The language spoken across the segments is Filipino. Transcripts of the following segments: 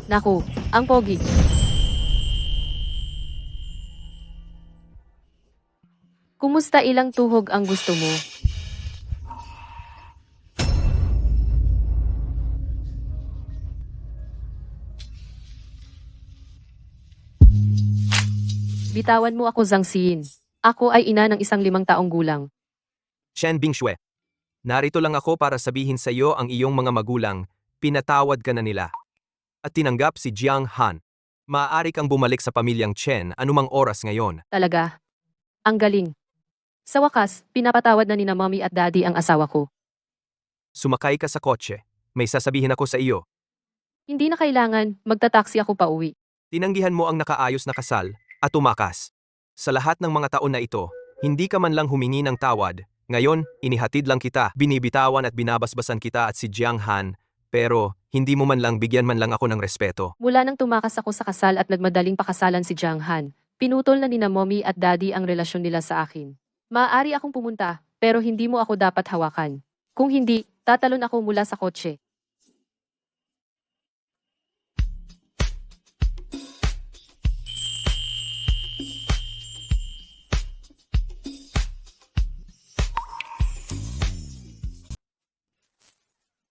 Naku, ang pogi. Kumusta, ilang tuhog ang gusto mo? Bitawan mo ako, Zhang Xin. Ako ay ina ng isang 5 taong gulang. Shen Bingxue, narito lang ako para sabihin sa iyo ang iyong mga magulang, pinatawad ka na nila. At tinanggap si Jiang Han. Maaari kang bumalik sa pamilyang Chen anumang oras ngayon. Talaga. Ang galing. Sa wakas, pinapatawad na nina mommy at daddy ang asawa ko. Sumakay ka sa kotse. May sasabihin ako sa iyo. Hindi na kailangan, magta-taxi ako pauwi. Tinanggihan mo ang nakaayos na kasal at tumakas. Sa lahat ng mga taon na ito, hindi ka man lang humingi ng tawad. Ngayon, inihatid lang kita, binibitawan at binabasbasan kita at si Jiang Han, pero hindi mo man lang bigyan man lang ako ng respeto. Mula nang tumakas ako sa kasal at nagmadaling pakasalan si Jiang Han, pinutol na nina mommy at daddy ang relasyon nila sa akin. Maaari akong pumunta, pero hindi mo ako dapat hawakan. Kung hindi, tatalon ako mula sa kotse.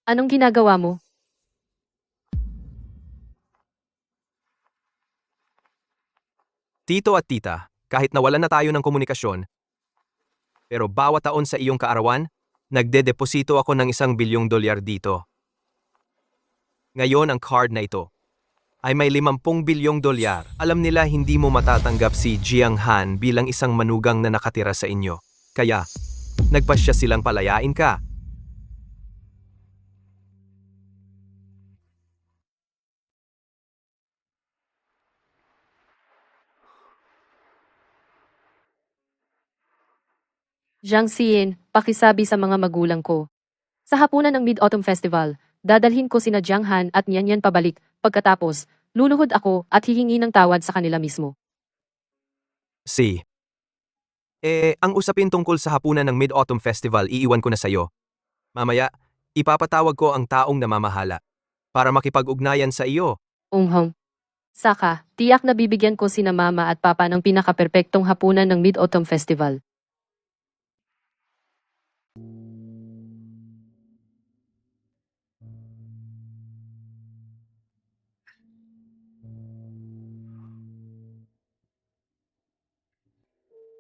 Anong ginagawa mo? Tito at tita, kahit nawalan na tayo ng komunikasyon, pero bawat taon sa iyong kaarawan, nagdedeposito ako ng $1 billion dito. Ngayon ang card na ito ay may $50 billion. Alam nila hindi mo matatanggap si Jiang Han bilang isang manugang na nakatira sa inyo. Kaya, nagpasya silang palayain ka. Zhang Xin, pakisabi sa mga magulang ko. Sa hapunan ng Mid-Autumn Festival, dadalhin ko sina Jiang Han at Nian Yan pabalik. Pagkatapos, luluhod ako at hihingi ng tawad sa kanila mismo. Ang usapin tungkol sa hapunan ng Mid-Autumn Festival iiwan ko na sa'yo. Mamaya, ipapatawag ko ang taong namamahala para makipag-ugnayan sa iyo. Saka, tiyak na bibigyan ko sina mama at papa ng pinaka-perpektong hapunan ng Mid-Autumn Festival.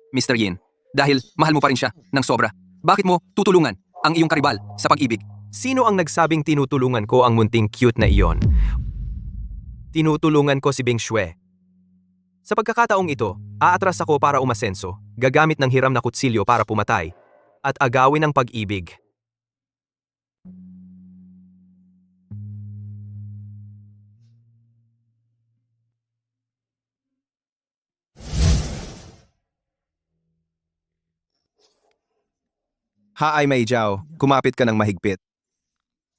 Mr. Yin, dahil mahal mo pa rin siya ng sobra, bakit mo tutulungan ang iyong karibal sa pag-ibig? Sino ang nagsabing tinutulungan ko ang munting cute na iyon? Tinutulungan ko si Bingxue. Sa pagkakataong ito, aatras ako para umasenso, gagamit ng hiram na kutsilyo para pumatay, at agawin ang pag-ibig. Haay Mei Jiao, kumapit ka ng mahigpit.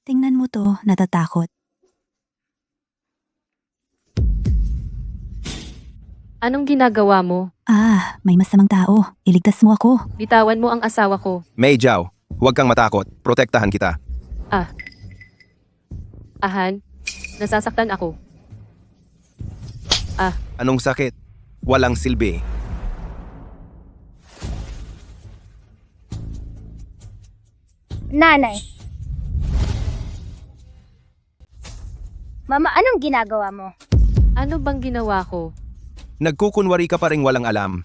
Tingnan mo to, natatakot. Anong ginagawa mo? May masamang tao. Iligtas mo ako. Bitawan mo ang asawa ko. Mei Jiao, huwag kang matakot, protektahan kita. Ahan, nasasaktan ako. Anong sakit? Walang silbi. Nanay. Mama, anong ginagawa mo? Ano bang ginawa ko? Nagkukunwari ka pa ring walang alam.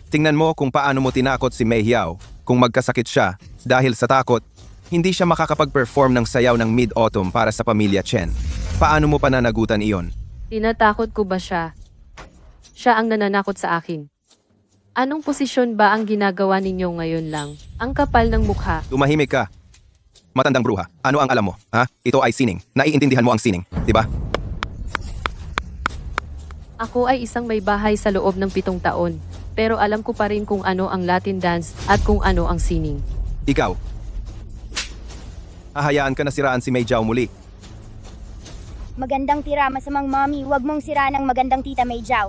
Tingnan mo kung paano mo tinakot si Mei Jiao. Kung magkasakit siya, dahil sa takot, hindi siya makakapag-perform ng sayaw ng Mid-Autumn para sa pamilya Chen. Paano mo pananagutan iyon? Tinatakot ko ba siya? Siya ang nananakot sa akin. Anong posisyon ba ang ginagawa ninyo ngayon lang? Ang kapal ng mukha. Tumahimik ka. Matandang bruha, ano ang alam mo? Ito ay sining. Naiintindihan mo ang sining, di ba? Ako ay isang may bahay sa loob ng 7 taon. Pero alam ko pa rin kung ano ang Latin dance at kung ano ang sining. Ikaw. Hahayaan ka na siraan si Mei Jiao muli. Magandang tira, masamang mommy. Huwag mong siraan ang magandang tita Mei Jiao.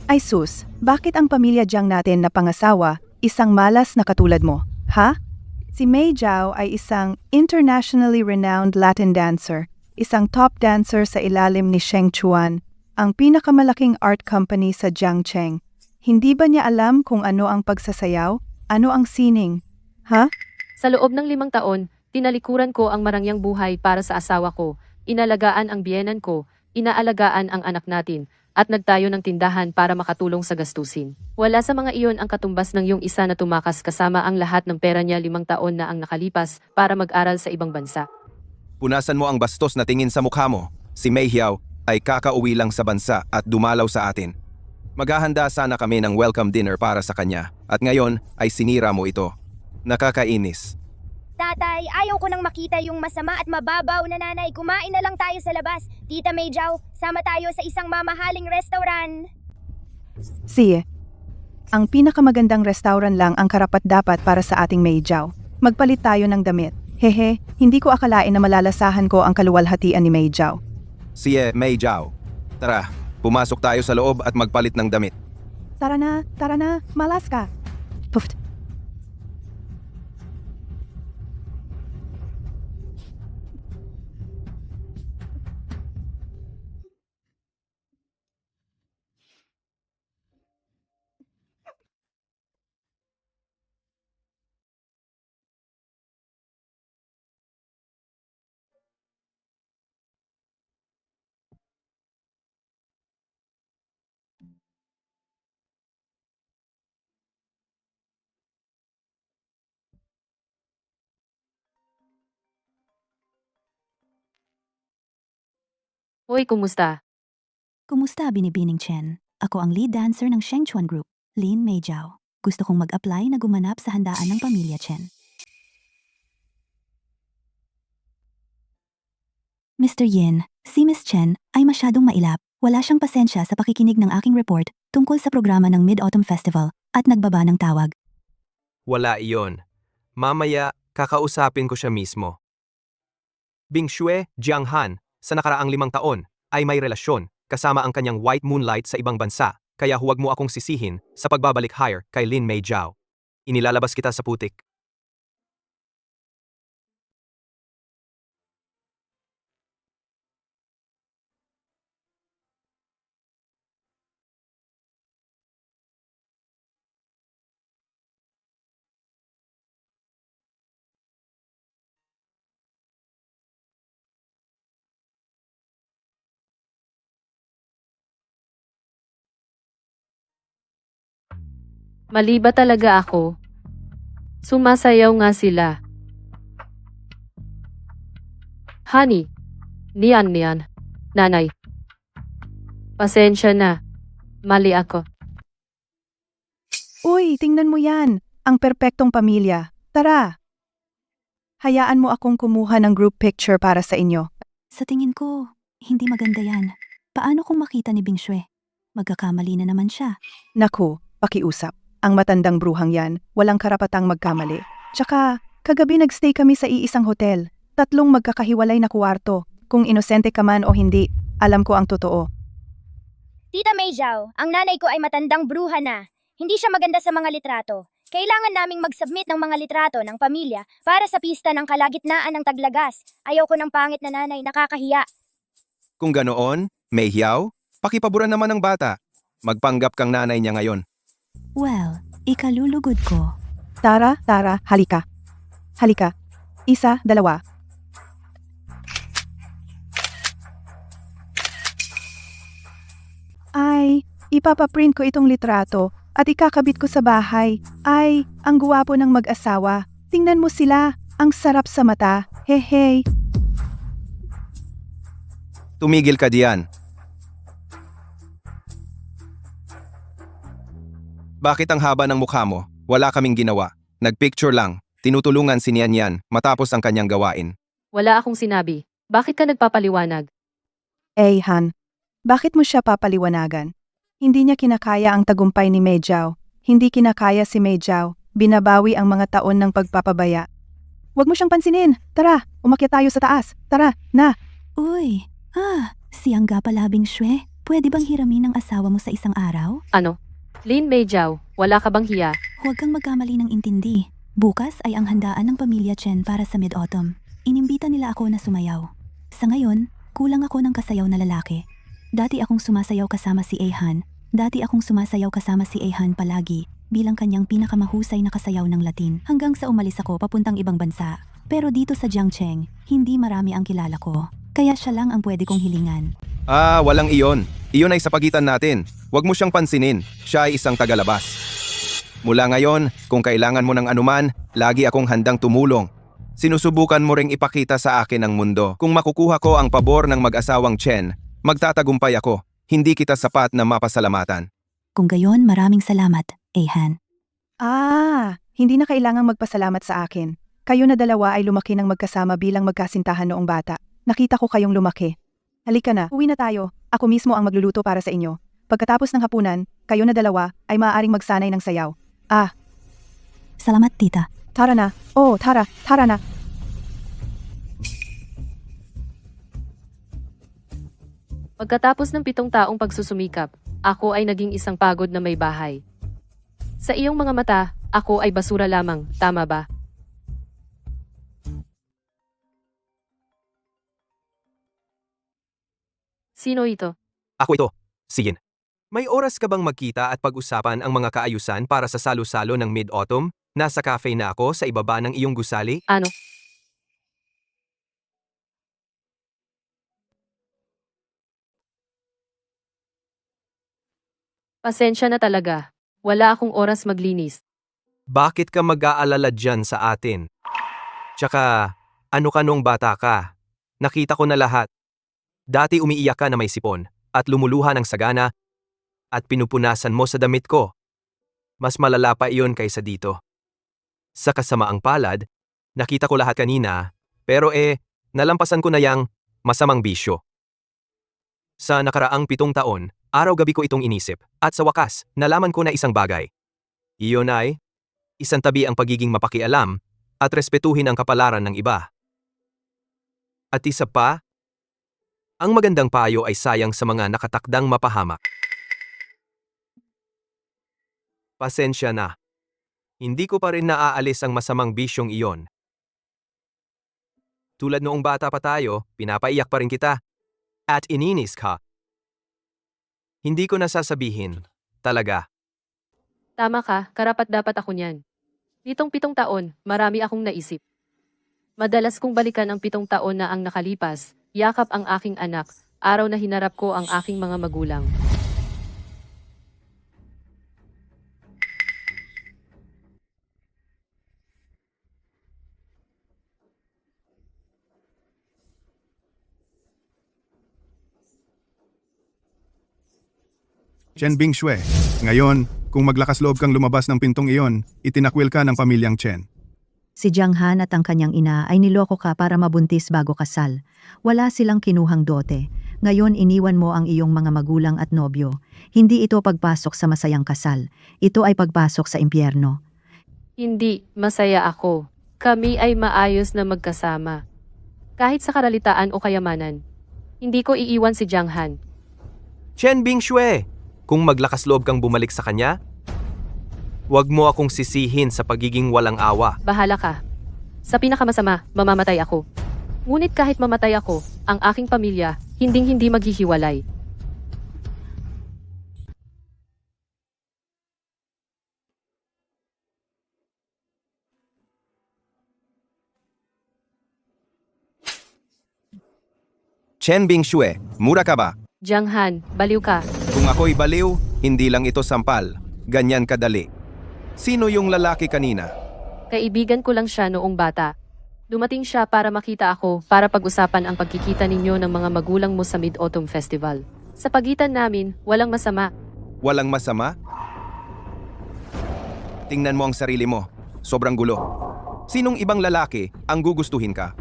Ay sus, bakit ang pamilya Jiang natin na pangasawa, isang malas na katulad mo, ha? Si Mei Zhao ay isang internationally renowned Latin dancer, isang top dancer sa ilalim ni Sheng Chuan, ang pinakamalaking art company sa Jiangcheng. Hindi ba niya alam kung ano ang pagsasayaw? Ano ang sining? Ha? Sa loob ng 5 taon, tinalikuran ko ang marangyang buhay para sa asawa ko, inalagaan ang biyenan ko, inaalagaan ang anak natin, at nagtayo ng tindahan para makatulong sa gastusin. Wala sa mga iyon ang katumbas ng yung isa na tumakas kasama ang lahat ng pera niya 5 taon na ang nakalipas para mag-aral sa ibang bansa. Punasan mo ang bastos na tingin sa mukha mo. Si Mei Hiao ay kakauwi lang sa bansa at dumalaw sa atin. Maghahanda sana kami ng welcome dinner para sa kanya at ngayon ay sinira mo ito. Nakakainis. Tatay, ayaw ko nang makita yung masama at mababaw na nanay. Kumain na lang tayo sa labas. Tita Mei Zhao, sama tayo sa isang mamahaling restaurant. Siye. Ang pinakamagandang restaurant lang ang karapat-dapat para sa ating Mei Zhao. Magpalit tayo ng damit. Hehe, hindi ko akalain na malalasahan ko ang kaluwalhatian ni Mei Zhao. Siye, Mei Zhao. Tara, pumasok tayo sa loob at magpalit ng damit. Tara na, malas ka. Puft. Hoy, kumusta? Kumusta, Binibining Chen? Ako ang lead dancer ng Sheng Chuan Group, Lin Mei Zhao. Gusto kong mag-apply na gumanap sa handaan ng pamilya Chen. Mr. Yin, si Miss Chen ay masyadong mailap. Wala siyang pasensya sa pakikinig ng aking report tungkol sa programa ng Mid-Autumn Festival at nagbaba ng tawag. Wala iyon. Mamaya, kakausapin ko siya mismo. Bing Xue, Jiang Han, sa nakaraang 5 taon, ay may relasyon kasama ang kanyang white moonlight sa ibang bansa, kaya huwag mo akong sisihin sa pagbabalik hire kay Lin Mei Zhao. Inilalabas kita sa putik. Mali ba talaga ako? Sumasayaw nga sila. Honey, niyan. Nanay. Pasensya na. Mali ako. Uy, tingnan mo yan. Ang perpektong pamilya. Tara. Hayaan mo akong kumuha ng group picture para sa inyo. Sa tingin ko, hindi maganda yan. Paano kung makita ni Bing Xue? Magkakamali na naman siya. Naku, pakiusap. Ang matandang bruhang yan, walang karapatang magkamali. Tsaka, kagabi nagstay kami sa iisang hotel. 3 magkakahiwalay na kwarto. Kung inosente ka man o hindi, alam ko ang totoo. Tita Mei Zhao, ang nanay ko ay matandang bruha na. Hindi siya maganda sa mga litrato. Kailangan naming mag-submit ng mga litrato ng pamilya para sa pista ng kalagitnaan ng Taglagas. Ayaw ko ng pangit na nanay, nakakahiya. Kung ganoon, Mei Hiao, pakipaboran naman ng bata. Magpanggap kang nanay niya ngayon. Well, ikalulugod ko. Tara, halika. Halika. 1, 2. Ay, ipapaprint ko itong litrato at ikakabit ko sa bahay. Ay, ang guwapo ng mag-asawa. Tingnan mo sila, ang sarap sa mata. Hehe. Tumigil ka diyan. Bakit ang haba ng mukha mo? Wala kaming ginawa. Nagpicture lang. Tinutulungan si Nian Yan matapos ang kanyang gawain. Wala akong sinabi. Bakit ka nagpapaliwanag? Han, bakit mo siya papaliwanagan? Hindi niya kinakaya ang tagumpay ni Mei Zhao. Hindi kinakaya si Mei Zhao. Binabawi ang mga taon ng pagpapabaya. Huwag mo siyang pansinin. Tara, umakyat tayo sa taas. Tara, na. Uy, siyang pala Bing Xue. Pwede bang hiramin ang asawa mo sa isang araw? Ano? Lin Mei Zhao, wala ka bang hiya? Huwag kang magkamali ng intindi. Bukas ay ang handaan ng pamilya Chen para sa Mid-Autumn. Inimbita nila ako na sumayaw. Sa ngayon, kulang ako ng kasayaw na lalaki. Dati akong sumasayaw kasama si Ehan. Palagi bilang kanyang pinakamahusay na kasayaw ng Latin hanggang sa umalis ako papuntang ibang bansa. Pero dito sa Jiangcheng, hindi marami ang kilala ko. Kaya siya lang ang pwede kong hilingan. Walang iyon. Iyon ay sa pagitan natin. Huwag mo siyang pansinin. Siya ay isang tagalabas. Mula ngayon, kung kailangan mo ng anuman, lagi akong handang tumulong. Sinusubukan mo ring ipakita sa akin ang mundo. Kung makukuha ko ang pabor ng mag-asawang Chen, magtatagumpay ako. Hindi kita sapat na mapasalamatan. Kung gayon, maraming salamat, Ehan. Hindi na kailangang magpasalamat sa akin. Kayo na dalawa ay lumaki ng magkasama bilang magkasintahan noong bata. Nakita ko kayong lumaki. Halika na, uwi na tayo. Ako mismo ang magluluto para sa inyo. Pagkatapos ng hapunan, kayo na dalawa ay maaaring magsanay ng sayaw. Salamat, tita. Tara na. Tara na. Pagkatapos ng 7 taong pagsusumikap, ako ay naging isang pagod na may bahay. Sa iyong mga mata, ako ay basura lamang, tama ba? Sino ito? Ako ito. Sige. May oras ka bang magkita at pag-usapan ang mga kaayusan para sa salo-salo ng Mid-Autumn? Nasa cafe na ako sa ibaba ng iyong gusali. Ano? Pasensya na talaga. Wala akong oras maglinis. Bakit ka mag-aalala dyan sa atin? Tsaka, ano ka nung bata ka? Nakita ko na lahat. Dati umiiyak ka na may sipon at lumuluha ng sagana at pinupunasan mo sa damit ko. Mas malala pa iyon kaysa dito. Sa kasamaang palad, nakita ko lahat kanina, pero nalampasan ko na yang masamang bisyo. Sa nakaraang 7 taon, araw-gabi ko itong inisip, at sa wakas, nalaman ko na isang bagay. Iyon ay, isang tabi ang pagiging mapakialam at respetuhin ang kapalaran ng iba. At isa pa, ang magandang payo ay sayang sa mga nakatakdang mapahamak. Pasensya na. Hindi ko pa rin naaalis ang masamang bisyong iyon. Tulad noong bata pa tayo, pinapaiyak pa rin kita. At ininis ka. Hindi ko nasasabihin. Talaga. Tama ka, karapat-dapat ako niyan. Nitong 7 taon, marami akong naisip. Madalas kong balikan ang 7 taon na ang nakalipas, yakap ang aking anak, araw na hinarap ko ang aking mga magulang. Chen Bingshui, ngayon, kung maglakas loob kang lumabas ng pintong iyon, itinakwil ka ng pamilyang Chen. Si Jiang Han at ang kanyang ina ay niloko ka para mabuntis bago kasal. Wala silang kinuhang dote. Ngayon iniwan mo ang iyong mga magulang at nobyo. Hindi ito pagpasok sa masayang kasal. Ito ay pagpasok sa impyerno. Hindi, masaya ako. Kami ay maayos na magkasama. Kahit sa karalitaan o kayamanan. Hindi ko iiwan si Jiang Han. Chen Bingshui, kung maglakas loob kang bumalik sa kanya, huwag mo akong sisihin sa pagiging walang awa. Bahala ka. Sa pinakamasama, mamamatay ako. Ngunit kahit mamatay ako, ang aking pamilya, hinding-hindi maghihiwalay. Chen Bingshui, mura ka ba? Jiang Han, baliw ka. Kung ako'y baliw, hindi lang ito sampal. Ganyan kadali. Sino yung lalaki kanina? Kaibigan ko lang siya noong bata. Dumating siya para makita ako para pag-usapan ang pagkikita ninyo ng mga magulang mo sa Mid-Autumn Festival. Sa pagitan namin, walang masama. Walang masama? Tingnan mo ang sarili mo. Sobrang gulo. Sinong ibang lalaki ang gugustuhin ka?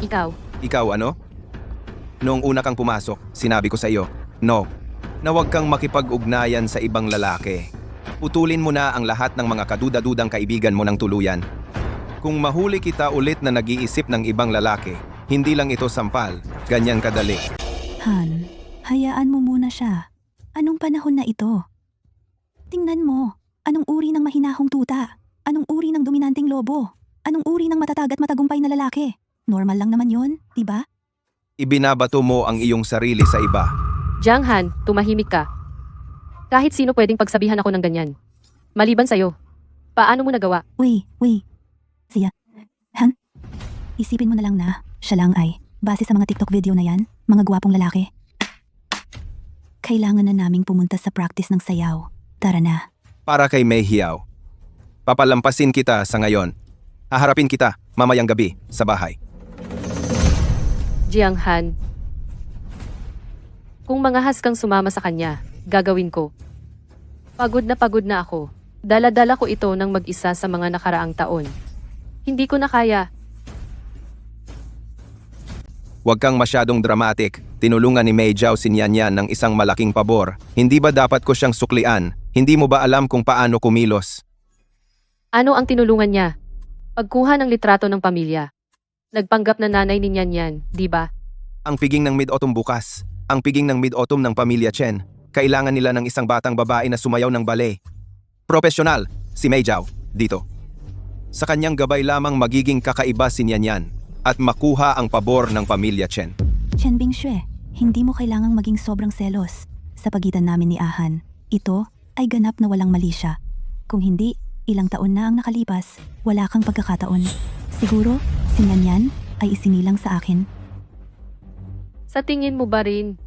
Ikaw, Ikaw ano? Noong una kang pumasok, sinabi ko sa iyo, no, na huwag kang makipag-ugnayan sa ibang lalaki. Putulin mo na ang lahat ng mga kaduda-dudang kaibigan mo ng tuluyan. Kung mahuli kita ulit na nag-iisip ng ibang lalaki, hindi lang ito sampal, ganyan kadali. Han, hayaan mo muna siya. Anong panahon na ito? Tingnan mo, anong uri ng mahinahong tuta? Anong uri ng dominanteng lobo? Anong uri ng matatag at matagumpay na lalaki? Normal lang naman yon, di ba? Ibinabato mo ang iyong sarili sa iba. Jiang Han, tumahimik ka. Kahit sino pwedeng pagsabihan ako ng ganyan. Maliban sa'yo. Paano mo nagawa? Uy. Siya. Han? Isipin mo na lang na, siya lang ay, base sa mga TikTok video na yan, mga gwapong lalaki. Kailangan na naming pumunta sa practice ng sayaw. Tara na. Para kay Mei Hiao. Papalampasin kita sa ngayon. Haharapin kita mamayang gabi sa bahay. Jiang Han. Kung mangahas kang sumama sa kanya, gagawin ko. Pagod na ako. Dala-dala ko ito ng mag-isa sa mga nakaraang taon. Hindi ko na kaya. Huwag kang masyadong dramatic. Tinulungan ni Mei Jiao si Nian Yan ng isang malaking pabor. Hindi ba dapat ko siyang suklian? Hindi mo ba alam kung paano kumilos? Ano ang tinulungan niya? Pagkuha ng litrato ng pamilya. Nagpanggap na nanay ni Nian Yan, di ba? Ang piging ng Mid-Autumn bukas. Ang piging ng Mid-Autumn ng pamilya Chen. Kailangan nila ng isang batang babae na sumayaw ng ballet. Profesional, si Mei Jiao, dito. Sa kanyang gabay lamang magiging kakaiba si Nian Yan at makuha ang pabor ng pamilya Chen. Chen Bingxue, hindi mo kailangang maging sobrang selos. Sa pagitan namin ni Ahan, ito ay ganap na walang mali siya. Kung hindi, ilang taon na ang nakalipas, wala kang pagkakataon. Siguro, si Nian Yan ay isinilang sa akin. Sa tingin mo ba rin?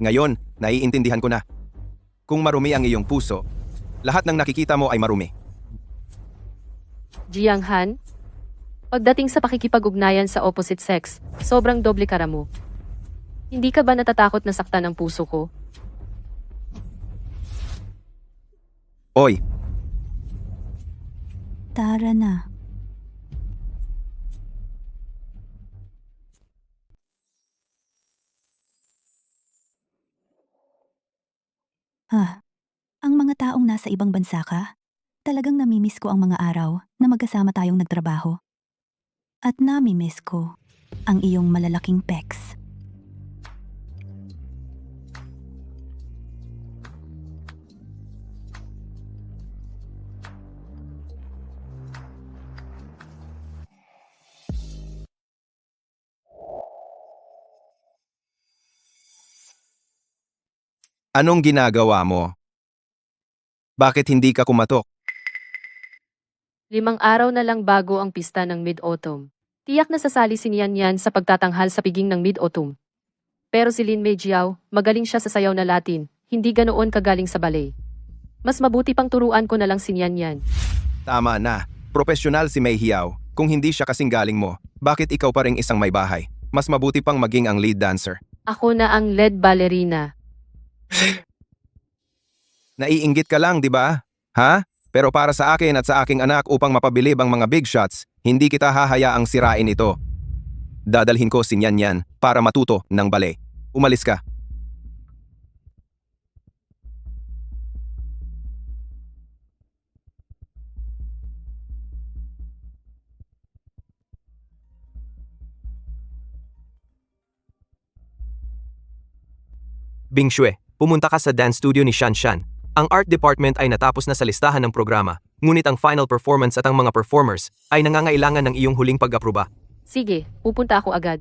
Ngayon, naiintindihan ko na. Kung marumi ang iyong puso, lahat ng nakikita mo ay marumi. Jiang Han? Pagdating sa pakikipag-ugnayan sa opposite sex, sobrang doble kara mo. Hindi ka ba natatakot na saktan ang puso ko? Oy, Tara na. Ang mga taong nasa ibang bansa ka, talagang namimiss ko ang mga araw na magkasama tayong nagtrabaho. At namimiss ko ang iyong malalaking pecs. anong ginagawa mo? Bakit hindi ka kumatok? 5 araw na lang bago ang pista ng Mid-Autumn. Tiyak na sasali si Nian Yan sa pagtatanghal sa piging ng Mid-Autumn. Pero si Lin Mei Jiao, magaling siya sa sayaw na Latin, hindi ganoon kagaling sa ballet. Mas mabuti pang turuan ko na lang si Nian Yan. Tama na. Profesional si Mei Hiao. Kung hindi siya kasing galing mo, bakit ikaw pa ring isang may bahay? Mas mabuti pang maging ang lead dancer. Ako na ang lead ballerina. Naiinggit ka lang, di ba? Ha? Pero para sa akin at sa aking anak upang mapabilib ang mga big shots, hindi kita hahayaang sirain ito. Dadalhin ko si Nian Yan para matuto ng ballet. Umalis ka. Bingxue, pumunta ka sa dance studio ni Shanshan. Ang art department ay natapos na sa listahan ng programa, ngunit ang final performance at ang mga performers ay nangangailangan ng iyong huling pag-aproba. Sige, pupunta ako agad.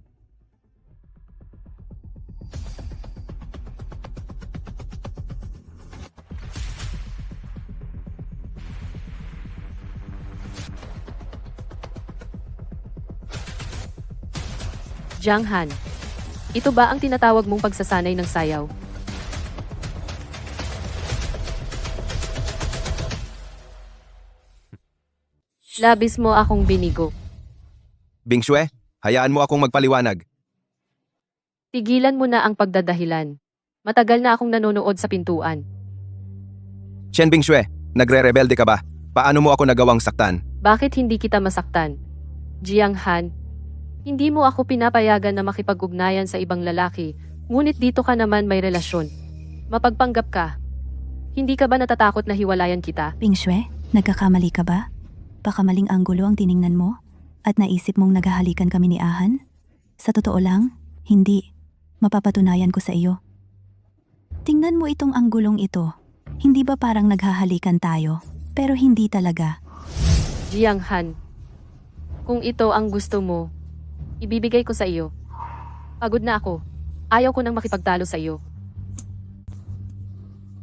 Jiang Han, ito ba ang tinatawag mong pagsasanay ng sayaw? Labis mo akong binigo. Bingxue, hayaan mo akong magpaliwanag. Tigilan mo na ang pagdadahilan. Matagal na akong nanonood sa pintuan. Chen Bingxue, nagre-rebelde ka ba? Paano mo ako nagawang saktan? Bakit hindi kita masaktan? Jiang Han, hindi mo ako pinapayagan na makipag-ugnayan sa ibang lalaki, ngunit dito ka naman may relasyon. Mapagpanggap ka. Hindi ka ba natatakot na hiwalayan kita? Bingxue, nagkakamali ka ba? Baka maling anggulo ang tiningnan mo? At naisip mong naghahalikan kami ni Ahan? Sa totoo lang, hindi. Mapapatunayan ko sa iyo. Tingnan mo itong anggulong ito. Hindi ba parang naghahalikan tayo? Pero hindi talaga. Jiang Han, kung ito ang gusto mo, ibibigay ko sa iyo. Pagod na ako. Ayaw ko nang makipagtalo sa iyo.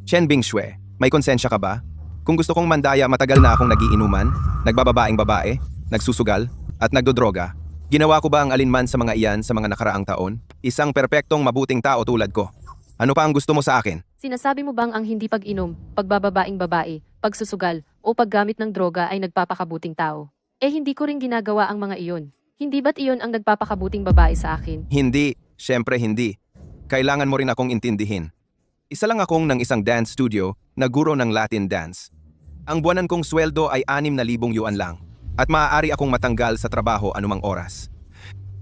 Chen Bingxue, may konsensya ka ba? Kung gusto kong mandaya, matagal na akong nagiinuman, nagbababaeng babae, nagsusugal, at nagdodroga. Ginawa ko ba ang alinman sa mga iyan sa mga nakaraang taon? Isang perpektong mabuting tao tulad ko. Ano pa ang gusto mo sa akin? Sinasabi mo bang ang hindi pag-inom, pagbababaing babae, pagsusugal, o paggamit ng droga ay nagpapakabuting tao? Eh hindi ko rin ginagawa ang mga iyon. Hindi ba't iyon ang nagpapakabuting babae sa akin? Hindi, syempre hindi. Kailangan mo rin akong intindihin. Isa lang akong ng isang dance studio na guro ng Latin dance. Ang buwanan kong sweldo ay 6,000 yuan lang at maaari akong matanggal sa trabaho anumang oras.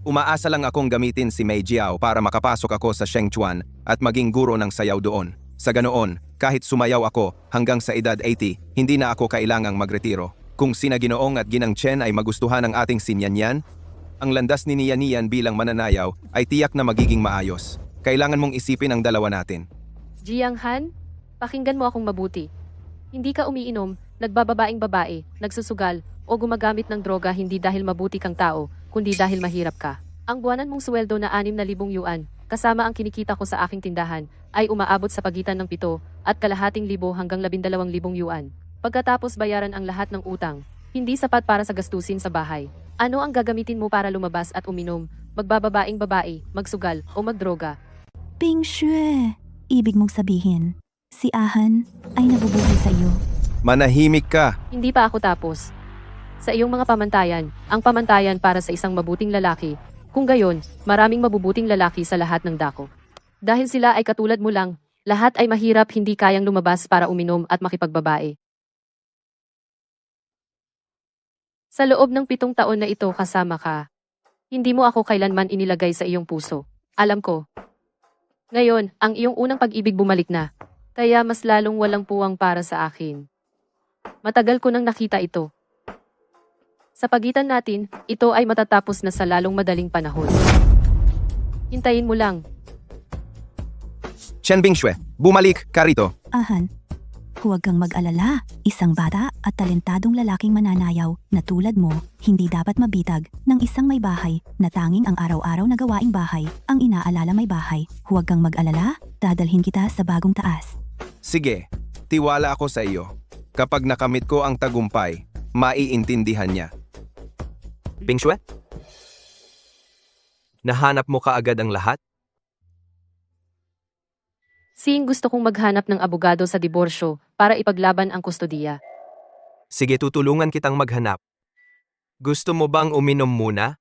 Umaasa lang akong gamitin si Mei Jiao para makapasok ako sa Shengchuan at maging guro ng sayaw doon. Sa ganoon, kahit sumayaw ako hanggang sa edad 80, hindi na ako kailangang magretiro. Kung sina Ginoong at Ginang Chen ay magustuhan ng ating sinyanyan, ang landas ni Nian bilang mananayaw ay tiyak na magiging maayos. Kailangan mong isipin ang dalawa natin. Jiang Han, pakinggan mo akong mabuti. Hindi ka umiinom, nagbababaing babae, nagsusugal, o gumagamit ng droga hindi dahil mabuti kang tao, kundi dahil mahirap ka. Ang buwanan mong sweldo na 6,000 yuan, kasama ang kinikita ko sa aking tindahan, ay umaabot sa pagitan ng 7 at kalahating libo hanggang 12,000 yuan. Pagkatapos bayaran ang lahat ng utang, hindi sapat para sa gastusin sa bahay. Ano ang gagamitin mo para lumabas at uminom, magbababaing babae, magsugal, o magdroga? Ping Shue, ibig mong sabihin, si Ahan ay nabubuhay sa iyo. Manahimik ka! Hindi pa ako tapos. Sa iyong mga pamantayan, ang pamantayan para sa isang mabuting lalaki. Kung gayon, maraming mabubuting lalaki sa lahat ng dako. Dahil sila ay katulad mo lang, lahat ay mahirap hindi kayang lumabas para uminom at makipagbabae. Sa loob ng 7 taon na ito kasama ka, hindi mo ako kailanman inilagay sa iyong puso. Alam ko. Ngayon, ang iyong unang pag-ibig bumalik na, kaya mas lalong walang puwang para sa akin. Matagal ko nang nakita ito. Sa pagitan natin, ito ay matatapos na sa lalong madaling panahon. Hintayin mo lang. Chen Bingxue, bumalik ka rito. Ahan, huwag kang mag-alala. Isang bata at talentadong lalaking mananayaw na tulad mo, hindi dapat mabitag ng isang may bahay na tanging ang araw-araw na gawaing bahay ang inaalala may bahay. Huwag kang mag-alala, dadalhin kita sa bagong taas. Sige, tiwala ako sa iyo. Kapag nakamit ko ang tagumpay, maiintindihan niya. Bingxue? Nahanap mo kaagad ang lahat? Sing gusto kong maghanap ng abogado sa diborsyo para ipaglaban ang kustodiya. Sige, tutulungan kitang maghanap. Gusto mo bang uminom muna?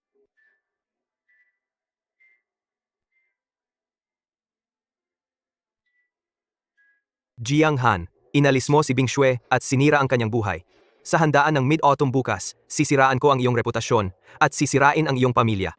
Jiang Han, inalis mo si Bingxue at sinira ang kanyang buhay. Sa handaan ng Mid-Autumn bukas, sisiraan ko ang iyong reputasyon at sisirain ang iyong pamilya.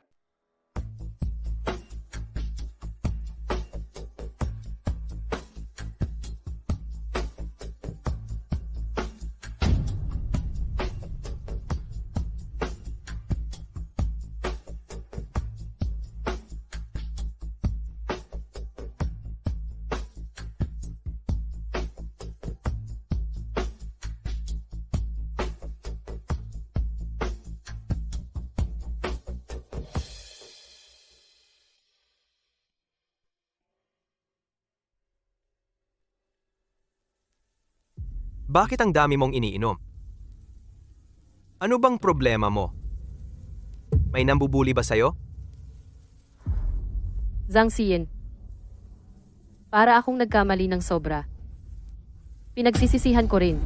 Bakit ang dami mong iniinom? Ano bang problema mo? May nambubuli ba sa'yo? Zhang Xian. Para akong nagkamali ng sobra. Pinagsisisihan ko rin.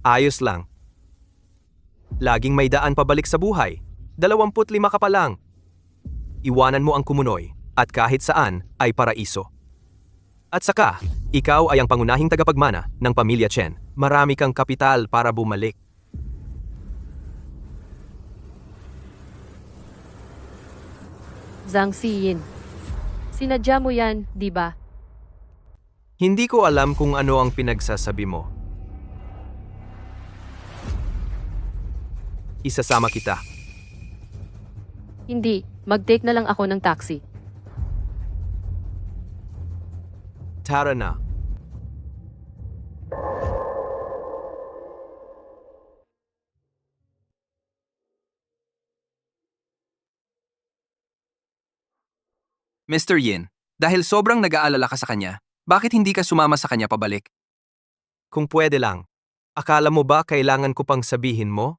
Ayos lang. Laging may daan pabalik sa buhay. 25 ka pa lang. Iwanan mo ang kumunoy at kahit saan ay paraiso. At saka, ikaw ay ang pangunahing tagapagmana ng pamilya Chen. Marami kang kapital para bumalik. Zhang Xian. Sinadya mo yan, di ba? Hindi ko alam kung ano ang pinagsasabi mo. Isasama kita. Hindi, mag-take na lang ako ng taxi. Tara na. Mr. Yin, dahil sobrang nag-aalala ka sa kanya, bakit hindi ka sumama sa kanya pabalik? Kung pwede lang. Akala mo ba kailangan ko pang sabihin mo?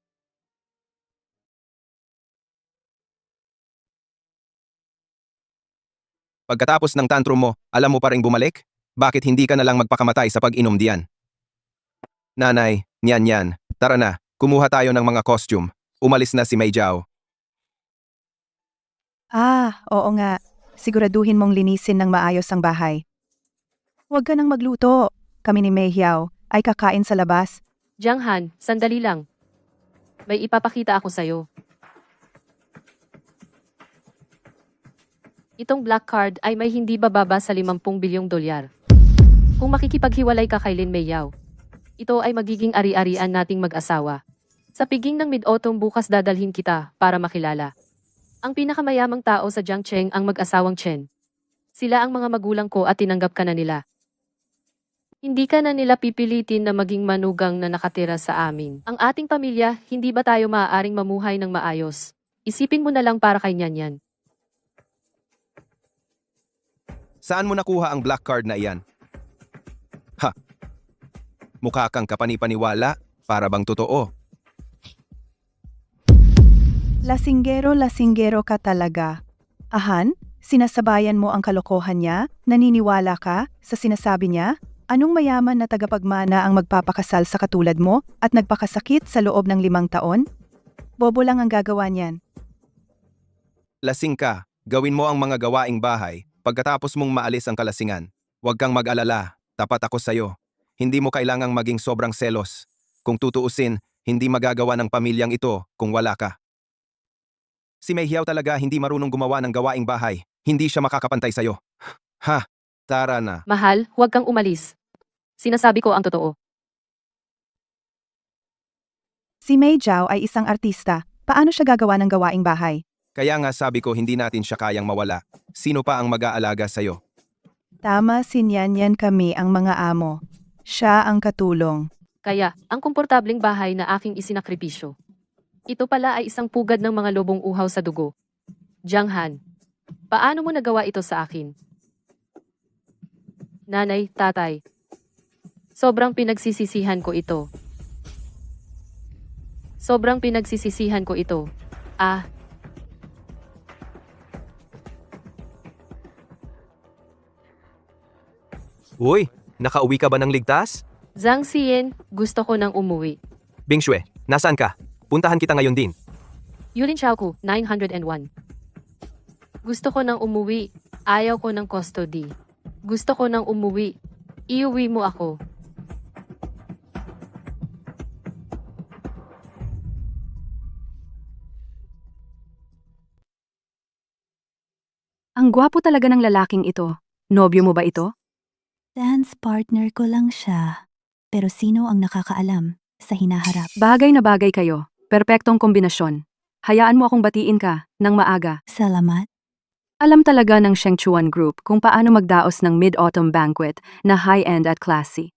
Pagkatapos ng tantrum mo, alam mo pa rin bumalik? Bakit hindi ka na lang magpakamatay sa pag-inom diyan? Nanay, yan. Tara na, kumuha tayo ng mga costume. Umalis na si Mei Jiao. Oo nga. Siguraduhin mong linisin ng maayos ang bahay. Huwag ka nang magluto. Kami ni Mei Hiao ay kakain sa labas. Jiang Han, sandali lang. May ipapakita ako sa'yo. Itong black card ay may hindi bababa sa 50 bilyong dolyar. Kung makikipaghiwalay ka kay Lin Meiyao, ito ay magiging ari-arian nating mag-asawa. Sa piging ng Mid-Autumn bukas dadalhin kita para makilala. Ang pinakamayamang tao sa Jiangcheng ang mag-asawang Chen. Sila ang mga magulang ko at tinanggap ka na nila. Hindi ka na nila pipilitin na maging manugang na nakatira sa amin. Ang ating pamilya, hindi ba tayo maaaring mamuhay ng maayos? Isipin mo na lang para kay Nyanyan. Saan mo nakuha ang black card na iyan? Ha! Mukha kang kapanipaniwala, para bang totoo? Lasinggero ka talaga. Ahan, sinasabayan mo ang kalokohan niya? Naniniwala ka sa sinasabi niya? Anong mayaman na tagapagmana ang magpapakasal sa katulad mo at nagpakasakit sa loob ng 5 taon? Bobo lang ang gagawa niyan. Lasing ka, gawin mo ang mga gawaing bahay. Pagkatapos mong maalis ang kalasingan, huwag kang mag-alala, tapat ako sa'yo. Hindi mo kailangang maging sobrang selos. Kung tutuusin, hindi magagawa ng pamilyang ito kung wala ka. Si Mei Hiao talaga hindi marunong gumawa ng gawaing bahay. Hindi siya makakapantay sa'yo. Ha! Tara na. Mahal, huwag kang umalis. Sinasabi ko ang totoo. Si Mei Jiao ay isang artista. Paano siya gagawa ng gawaing bahay? Kaya nga sabi ko hindi natin siya kayang mawala. Sino pa ang mag-aalaga sa'yo? Tama, si Nyanyan kami ang mga amo. Siya ang katulong. Kaya, ang komportableng bahay na aking isinakripisyo. Ito pala ay isang pugad ng mga lobong uhaw sa dugo. Jiang Han, paano mo nagawa ito sa akin? Nanay, tatay. Sobrang pinagsisisihan ko ito. Sobrang pinagsisisihan ko ito. Uy, nakauwi ka ba ng ligtas? Zhang Xian, gusto ko nang umuwi. Bingxue, nasaan ka? Puntahan kita ngayon din. Yulin Xiaoku, 901. Gusto ko nang umuwi. Ayaw ko ng custody. Gusto ko nang umuwi. Iuwi mo ako. Ang gwapo talaga ng lalaking ito. Nobyo mo ba ito? Dance partner ko lang siya. Pero sino ang nakakaalam sa hinaharap? Bagay na bagay kayo. Perpektong kombinasyon. Hayaan mo akong batiin ka ng maaga. Salamat. Alam talaga ng Shengchuan Group kung paano magdaos ng Mid-Autumn Banquet na high-end at classy.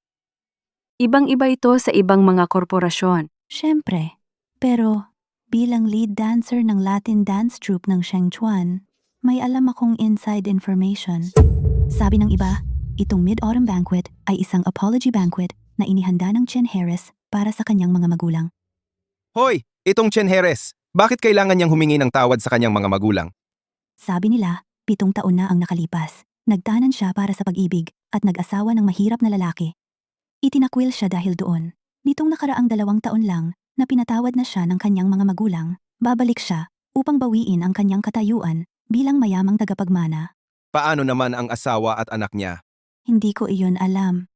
Ibang-iba ito sa ibang mga korporasyon. Siyempre. Pero bilang lead dancer ng Latin dance troupe ng Shengchuan, may alam akong inside information. Sabi ng iba, itong Mid-Autumn Banquet ay isang apology banquet na inihanda ng Chen Harris para sa kanyang mga magulang. Hoy! Itong Chen Jerez! Bakit kailangan niyang humingi ng tawad sa kanyang mga magulang? Sabi nila, 7 taon na ang nakalipas. Nagtanan siya para sa pag-ibig at nag-asawa ng mahirap na lalaki. Itinakwil siya dahil doon. Nitong nakaraang 2 taon lang na pinatawad na siya ng kanyang mga magulang, babalik siya upang bawiin ang kanyang katayuan bilang mayamang tagapagmana. Paano naman ang asawa at anak niya? Hindi ko iyon alam.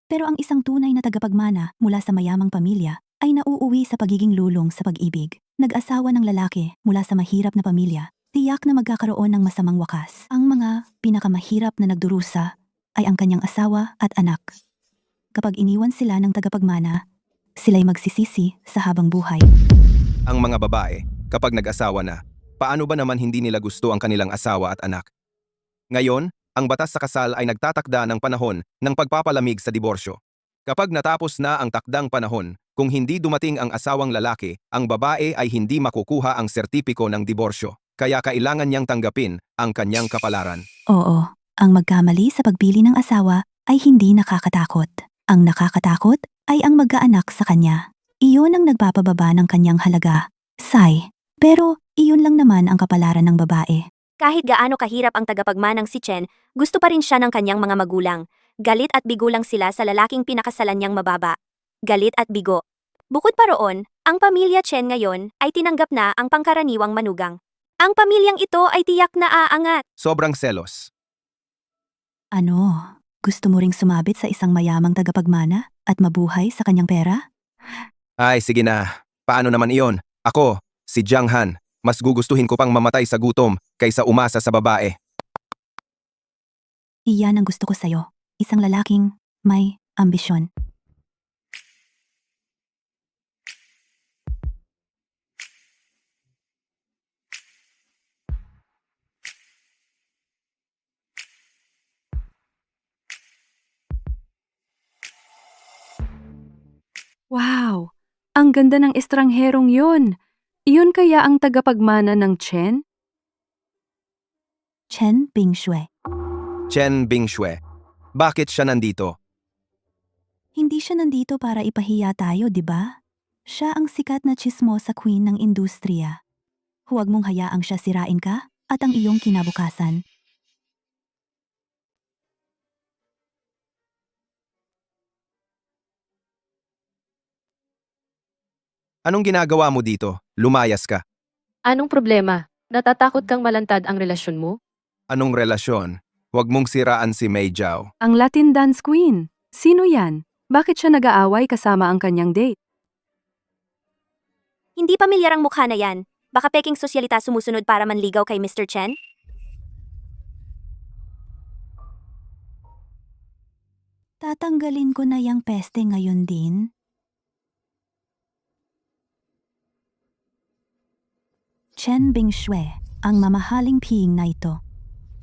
Pero ang isang tunay na tagapagmana mula sa mayamang pamilya ay nauuwi sa pagiging lulong sa pag-ibig. Nag-asawa ng lalaki mula sa mahirap na pamilya, tiyak na magkakaroon ng masamang wakas. Ang mga pinakamahirap na nagdurusa ay ang kanyang asawa at anak. Kapag iniwan sila ng tagapagmana, sila'y magsisisi sa habang buhay. Ang mga babae, kapag nag-asawa na, paano ba naman hindi nila gusto ang kanilang asawa at anak? Ngayon, ang batas sa kasal ay nagtatakda ng panahon ng pagpapalamig sa diborsyo. Kapag natapos na ang takdang panahon, kung hindi dumating ang asawang lalaki, ang babae ay hindi makukuha ang sertipiko ng diborsyo. kaya kailangan niyang tanggapin ang kanyang kapalaran. Oo, ang magkamali sa pagpili ng asawa ay hindi nakakatakot. Ang nakakatakot ay ang mag-aanak sa kanya. Iyon ang nagpapababa ng kanyang halaga. Sigh. Pero, iyon lang naman ang kapalaran ng babae. Kahit gaano kahirap ang tagapagmanang si Chen, gusto pa rin siya ng kanyang mga magulang. Galit at bigo lang sila sa lalaking pinakasalan niyang mababa. Galit at bigo. Bukod pa roon, ang pamilya Chen ngayon ay tinanggap na ang pangkaraniwang manugang. Ang pamilyang ito ay tiyak na aangat. Sobrang selos. Ano? Gusto mo ring sumabit sa isang mayamang tagapagmana at mabuhay sa kanyang pera? Ay, sige na. Paano naman iyon? Ako, si Jiang Han, mas gugustuhin ko pang mamatay sa gutom kaysa umasa sa babae. Iyan ang gusto ko sa'yo. Isang lalaking may ambisyon. Wow! Ang ganda ng estrangherong yun! Iyon kaya ang tagapagmana ng Chen? Chen Bingshui. Chen Bingshui. Bakit siya nandito? Hindi siya nandito para ipahiya tayo, di ba? Siya ang sikat na chismosa queen ng industriya. Huwag mong hayaang siya sirain ka at ang iyong kinabukasan. Anong ginagawa mo dito? Lumayas ka. Anong problema? Natatakot kang malantad ang relasyon mo? Anong relasyon? Huwag mong siraan si Mei Zhao. Ang Latin dance queen. Sino yan? Bakit siya nag-aaway kasama ang kanyang date? Hindi pamilyar ang mukha na yan. Baka peking sosyalita sumusunod para manligaw kay Mr. Chen? Tatanggalin ko na yang peste ngayon din. Chen Bingshui, ang mamahaling piying na ito,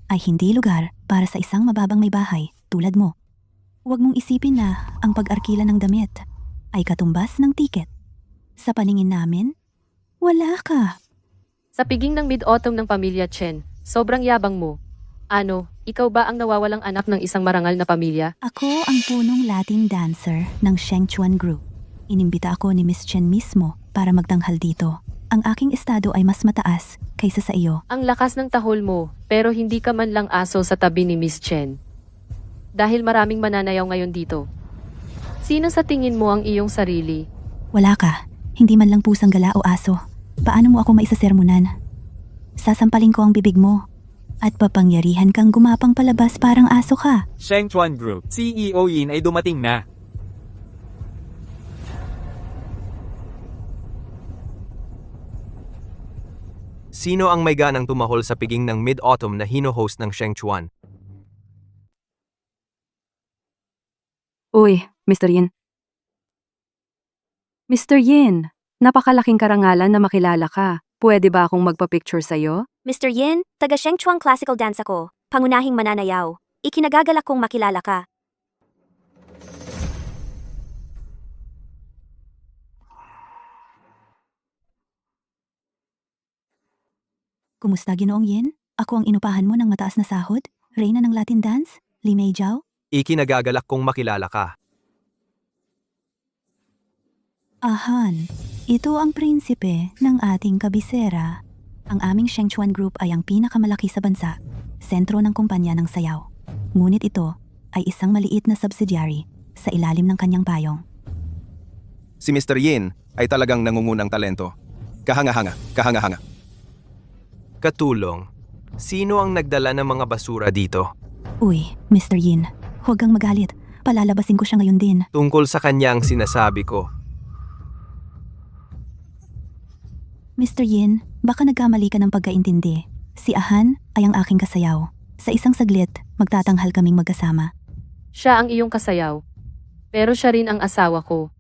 ay hindi lugar para sa isang mababang may bahay tulad mo. Huwag mong isipin na ang pag-arkila ng damit ay katumbas ng tiket. Sa paningin namin, wala ka. Sa piging ng mid-autumn ng pamilya Chen, sobrang yabang mo. Ano, ikaw ba ang nawawalang anak ng isang marangal na pamilya? Ako ang punong Latin dancer ng Shengchuan Group. Inimbita ako ni Miss Chen mismo para magtanghal dito. Ang aking estado ay mas mataas kaysa sa iyo. Ang lakas ng tahol mo, pero hindi ka man lang aso sa tabi ni Miss Chen. Dahil maraming mananayaw ngayon dito. Sino sa tingin mo ang iyong sarili? Wala ka. Hindi man lang pusang gala o aso. Paano mo ako maisasermonan? Sasampalin ko ang bibig mo. At papangyarihan kang gumapang palabas parang aso ka. Shengchuan Group, CEO Yin ay dumating na. Sino ang may ganang tumahol sa piging ng Mid-Autumn na hino-host ng Shengchuan? Uy, Mr. Yin. Mr. Yin, napakalaking karangalan na makilala ka. Pwede ba akong magpa-picture sa'yo? Mr. Yin, taga Shengchuan Classical Dance ako. Pangunahing mananayaw. Ikinagagalak kong makilala ka. Kumusta, Ginoong Yin? Ako ang inupahan mo ng mataas na sahod? Reyna ng Latin dance? Li Mei Zhao? Ikinagagalak kong makilala ka. Ahan, ito ang prinsipe ng ating kabisera. Ang aming Shengchuan Group ay ang pinakamalaki sa bansa, sentro ng kumpanya ng sayaw. Ngunit ito ay isang maliit na subsidiary sa ilalim ng kanyang payong. Si Mr. Yin ay talagang nangungunang talento. Kahanga-hanga, kahanga-hanga. Katulong. Sino ang nagdala ng mga basura dito? Uy, Mr. Yin, huwag kang magalit. Palalabasin ko siya ngayon din. Tungkol sa kanya ang sinasabi ko. Mr. Yin, baka nagkamali ka ng pagkaintindi. Si Ahan ay ang aking kasayaw. Sa isang saglit, magtatanghal kaming magkasama. Siya ang iyong kasayaw. Pero siya rin ang asawa ko.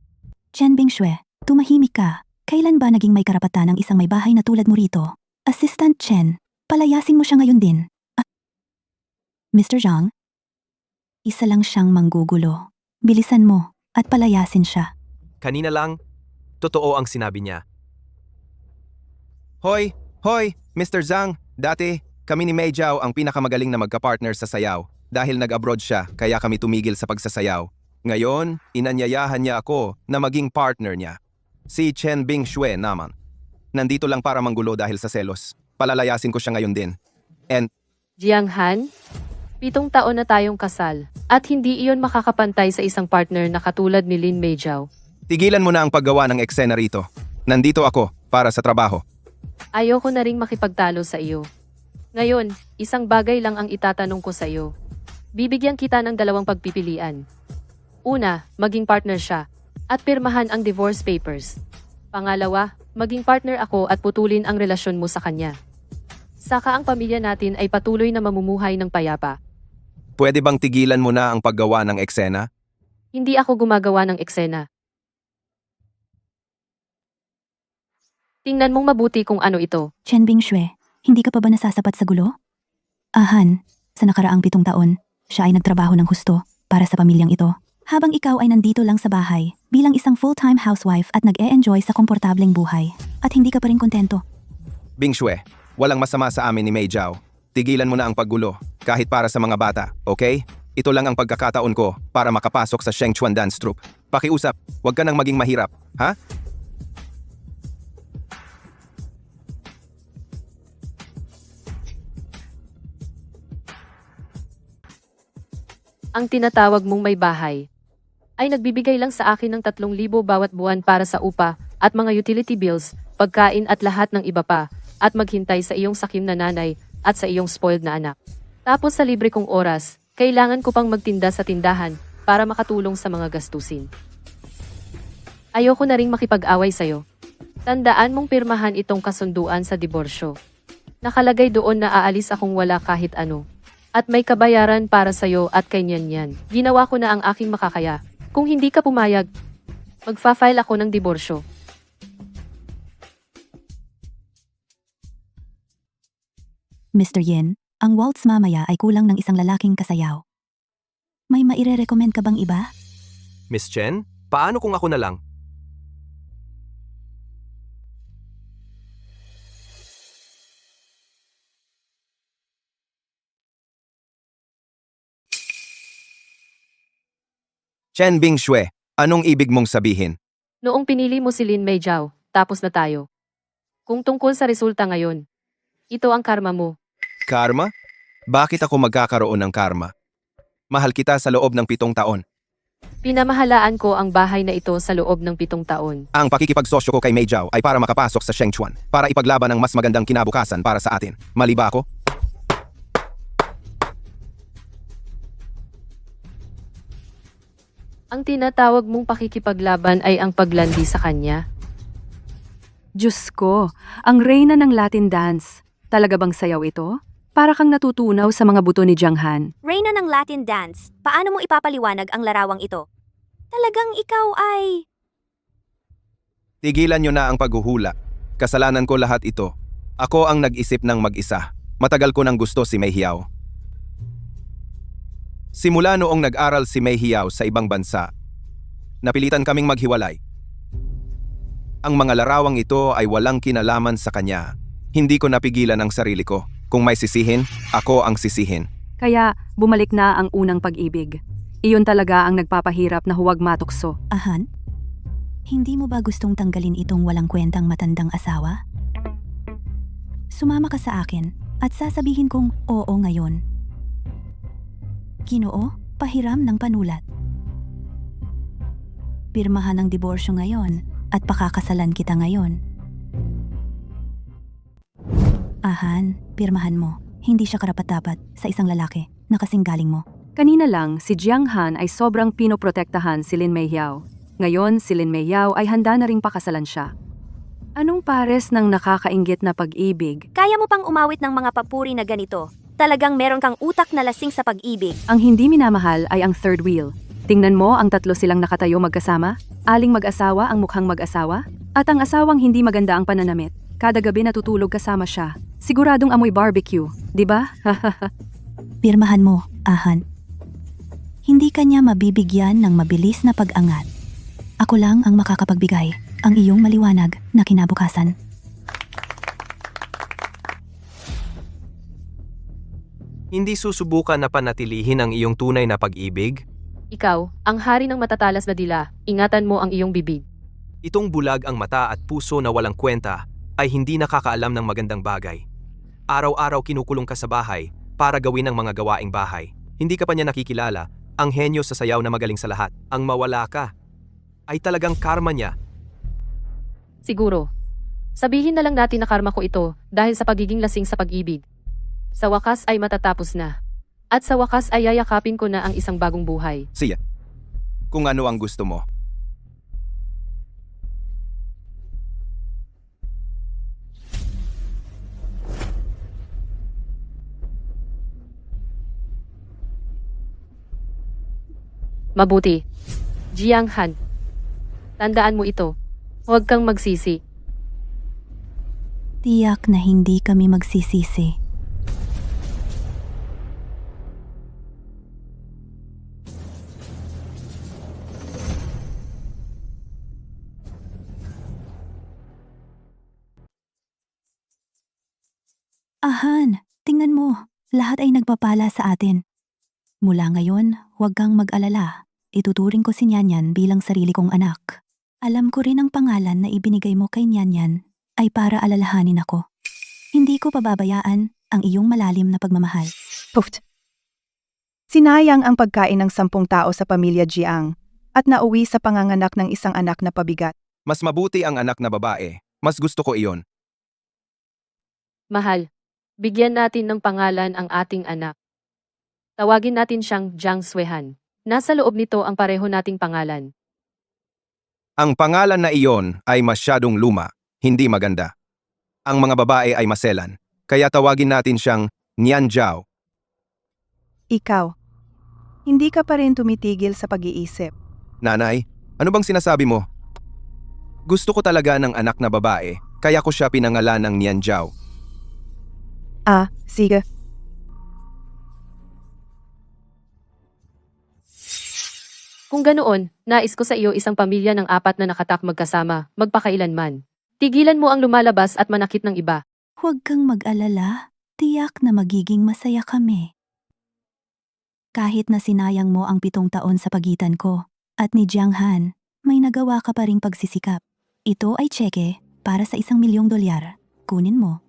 Chen Bingshui, tumahimik ka. Kailan ba naging may karapatan ng isang may bahay na tulad mo rito? Assistant Chen, palayasin mo siya ngayon din. Mr. Zhang, isa lang siyang manggugulo. Bilisan mo at palayasin siya. Kanina lang, totoo ang sinabi niya. Hoy, Hoy, Mr. Zhang, dati kami ni Mei Jiao ang pinakamagaling na magka-partner sa sayaw. Dahil nag-abroad siya, kaya kami tumigil sa pagsasayaw. Ngayon, inanyayahan niya ako na maging partner niya. Si Chen Bingxue naman. Nandito lang para manggulo dahil sa selos. Palalayasin ko siya ngayon din. And Jiang Han, 7 taon na tayong kasal, at hindi iyon makakapantay sa isang partner na katulad ni Lin Meijiao. tigilan mo na ang paggawa ng eksena rito. Nandito ako para sa trabaho. Ayoko na ring makipagtalo sa iyo. Ngayon, isang bagay lang ang itatanong ko sa iyo. Bibigyan kita ng 2 pagpipilian. Una, maging partner siya, at pirmahan ang divorce papers. Pangalawa, maging partner ako at putulin ang relasyon mo sa kanya. Saka ang pamilya natin ay patuloy na mamumuhay ng payapa. Pwede bang tigilan mo na ang paggawa ng eksena? Hindi ako gumagawa ng eksena. Tingnan mong mabuti kung ano ito. Chen Bingxue, hindi ka pa ba nasasapat sa gulo? Ahan, sa nakaraang 7 taon, siya ay nagtrabaho ng husto para sa pamilyang ito. Habang ikaw ay nandito lang sa bahay, bilang isang full-time housewife at nag-e-enjoy sa komportableng buhay, at hindi ka pa rin kontento. Bingxue, walang masama sa amin ni Mei Jiao. Tigilan mo na ang paggulo, kahit para sa mga bata, okay? Ito lang ang pagkakataon ko para makapasok sa Shengchuan Dance Troupe. Pakiusap, huwag ka nang maging mahirap, ha? Ang tinatawag mong may bahay ay nagbibigay lang sa akin ng 3,000 bawat buwan para sa upa at mga utility bills, pagkain at lahat ng iba pa, at maghintay sa iyong sakim na nanay at sa iyong spoiled na anak. Tapos sa libre kong oras, kailangan ko pang magtinda sa tindahan para makatulong sa mga gastusin. Ayoko na ring makipag-away sa'yo. Tandaan mong pirmahan itong kasunduan sa diborsyo. Nakalagay doon na aalis akong wala kahit ano. At may kabayaran para sa'yo at kay Nian. Ginawa ko na ang aking makakaya. Kung hindi ka pumayag, magfa-file ako ng diborsyo. Mr. Yin, ang waltz mamaya ay kulang ng isang lalaking kasayaw. May maire-recommend ka bang iba? Miss Chen, paano kung ako na lang? Chen Bingxue, anong ibig mong sabihin? Noong pinili mo si Lin Meijiao, tapos na tayo. Kung tungkol sa resulta ngayon, ito ang karma mo. Karma? Bakit ako magkakaroon ng karma? Mahal kita sa loob ng 7 taon. Pinamahalaan ko ang bahay na ito sa loob ng 7 taon. Ang pakikipagsosyo ko kay Mei Jiao ay para makapasok sa Shengchuan, para ipaglaban ang mas magandang kinabukasan para sa atin. Mali ba ako? Ang tinatawag mong pakikipaglaban ay ang paglandi sa kanya. Diyos ko, ang reyna ng Latin dance. Talaga bang sayaw ito? Para kang natutunaw sa mga buto ni Jiang Han. Reyna ng Latin dance, paano mo ipapaliwanag ang larawang ito? Talagang ikaw ay... Tigilan nyo na ang paghuhula. Kasalanan ko lahat ito. Ako ang nag-isip ng mag-isa. Matagal ko nang gusto si Mei Jiao. Simula noong nag-aral si Mei Jiao sa ibang bansa, napilitan kaming maghiwalay. Ang mga larawang ito ay walang kinalaman sa kanya. Hindi ko napigilan ang sarili ko. Kung may sisihin, ako ang sisihin. Kaya bumalik na ang unang pag-ibig. Iyon talaga ang nagpapahirap na huwag matukso. Ahan? Hindi mo ba gustong tanggalin itong walang kwentang matandang asawa? Sumama ka sa akin at sasabihin kong oo ngayon. Ginoo, pahiram ng panulat. Pirmahan ang diborsyo ngayon at pakakasalan kita ngayon. Ahan, pirmahan mo. Hindi siya karapat-dapat sa isang lalaki na kasing galing mo. Kanina lang, si Jiang Han ay sobrang pinoprotektahan si Lin Meijiao. Ngayon, si Lin Meijiao ay handa na ring pakasalan siya. Anong pares ng nakakainggit na pag-ibig? Kaya mo pang umawit ng mga papuri na ganito. Talagang meron kang utak na lasing sa pag-ibig. Ang hindi minamahal ay ang third wheel. Tingnan mo ang 3 silang nakatayo magkasama. Aling mag-asawa ang mukhang mag-asawa. At ang asawang hindi maganda ang pananamit. Kada gabi natutulog kasama siya. Siguradong amoy barbecue, di ba? Pirmahan mo, Ahan. Hindi kanya mabibigyan ng mabilis na pag-angat. Ako lang ang makakapagbigay ang iyong maliwanag na kinabukasan. Hindi susubukan na panatilihin ang iyong tunay na pag-ibig? Ikaw, ang hari ng matatalas na dila, ingatan mo ang iyong bibig. Itong bulag ang mata at puso na walang kwenta ay hindi nakakaalam ng magandang bagay. Araw-araw kinukulong ka sa bahay para gawin ang mga gawaing bahay. Hindi ka pa niya nakikilala, ang henyo sa sayaw na magaling sa lahat. Ang mawala ka ay talagang karma niya. Siguro. Sabihin na lang natin na karma ko ito dahil sa pagiging lasing sa pag-ibig. Sa wakas ay matatapos na. At sa wakas ay yayakapin ko na ang isang bagong buhay. Siya. Kung ano ang gusto mo. Mabuti. Jiang Han. Tandaan mo ito. Huwag kang magsisi. Tiyak na hindi kami magsisisi. Ahan, tingnan mo. Lahat ay nagpapala sa atin. Mula ngayon, huwag kang mag-alala. Ituturing ko si Nyanyan bilang sarili kong anak. Alam ko rin ang pangalan na ibinigay mo kay Nyanyan ay para alalahanin ako. Hindi ko pababayaan ang iyong malalim na pagmamahal. Puft. Sinayang ang pagkain ng 10 tao sa pamilya Jiang at nauwi sa panganganak ng isang anak na pabigat. Mas mabuti ang anak na babae. Mas gusto ko iyon. Mahal. Bigyan natin ng pangalan ang ating anak. Tawagin natin siyang Jiang Suehan. Nasa loob nito ang pareho nating pangalan. Ang pangalan na iyon ay masyadong luma, hindi maganda. Ang mga babae ay maselan, kaya tawagin natin siyang Nian Zhao. Ikaw, hindi ka pa rin tumitigil sa pag-iisip. Nanay, ano bang sinasabi mo? Gusto ko talaga ng anak na babae, kaya ko siya pinangalan ng Nian Zhao. Ah, sige. Kung ganoon, nais ko sa iyo isang pamilya ng 4 na nakatak magkasama, magpakailanman. Tigilan mo ang lumalabas at manakit ng iba. Huwag kang mag-alala. Tiyak na magiging masaya kami. Kahit na sinayang mo ang 7 taon sa pagitan ko at ni Jiang Han, may nagawa ka pa ring pagsisikap. Ito ay tseke para sa $1,000,000. Kunin mo.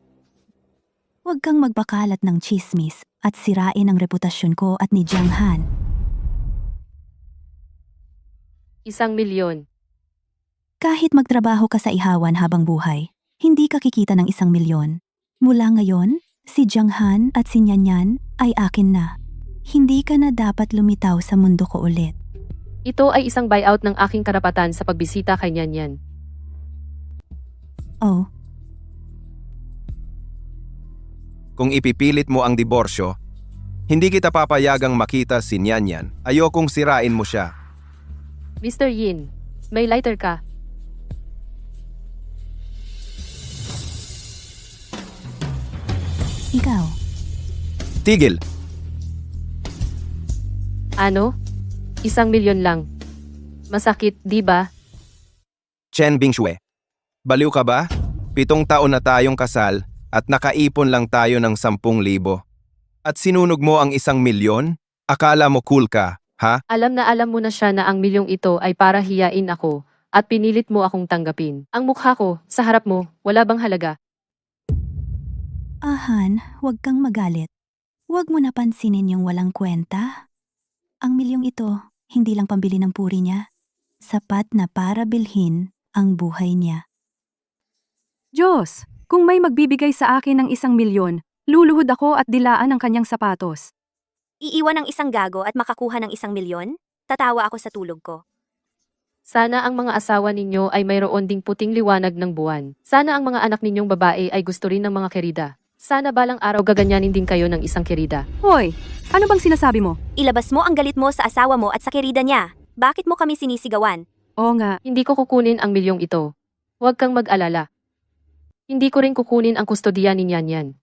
Huwag kang magbakalat ng chismis at sirain ang reputasyon ko at ni Jiang Han. 1,000,000. Kahit magtrabaho ka sa ihawan habang buhay, hindi ka kikita ng 1,000,000. Mula ngayon, si Jiang Han at si Nyanyan ay akin na. Hindi ka na dapat lumitaw sa mundo ko ulit. Ito ay isang buyout ng aking karapatan sa pagbisita kay Nyanyan. Oh, Kung ipipilit mo ang diborsyo, hindi kita papayagang makita si Nyanyan. Ayokong sirain mo siya. Mr. Yin, may lighter ka. ikaw. Tigil! Ano? 1,000,000 lang. Masakit, di ba? Chen Bingxue. Baliw ka ba? 7 taon na tayong kasal at nakaipon lang tayo ng 10,000. At sinunog mo ang 1,000,000? Akala mo cool ka, ha? Alam mo na siya na ang milyong ito ay para hiyain ako at pinilit mo akong tanggapin. Ang mukha ko, sa harap mo, wala bang halaga? Ahan, huwag kang magalit. Huwag mo napansinin yung walang kwenta. Ang milyong ito, hindi lang pambili ng puri niya. Sapat na para bilhin ang buhay niya. Diyos, kung may magbibigay sa akin ng 1,000,000, luluhod ako at dilaan ang kanyang sapatos. Iiwan ng isang gago at makakuha ng 1,000,000? Tatawa ako sa tulog ko. Sana ang mga asawa ninyo ay mayroon ding puting liwanag ng buwan. Sana ang mga anak ninyong babae ay gusto rin ng mga kerida. Sana balang araw gaganyanin din kayo ng isang kerida. Hoy, ano bang sinasabi mo? Ilabas mo ang galit mo sa asawa mo at sa kerida niya. Bakit mo kami sinisigawan? Oo nga, Hindi ko kukunin ang milyong ito. Huwag kang mag-alala. Hindi ko rin kukunin ang kustodiya ni Nyanyan.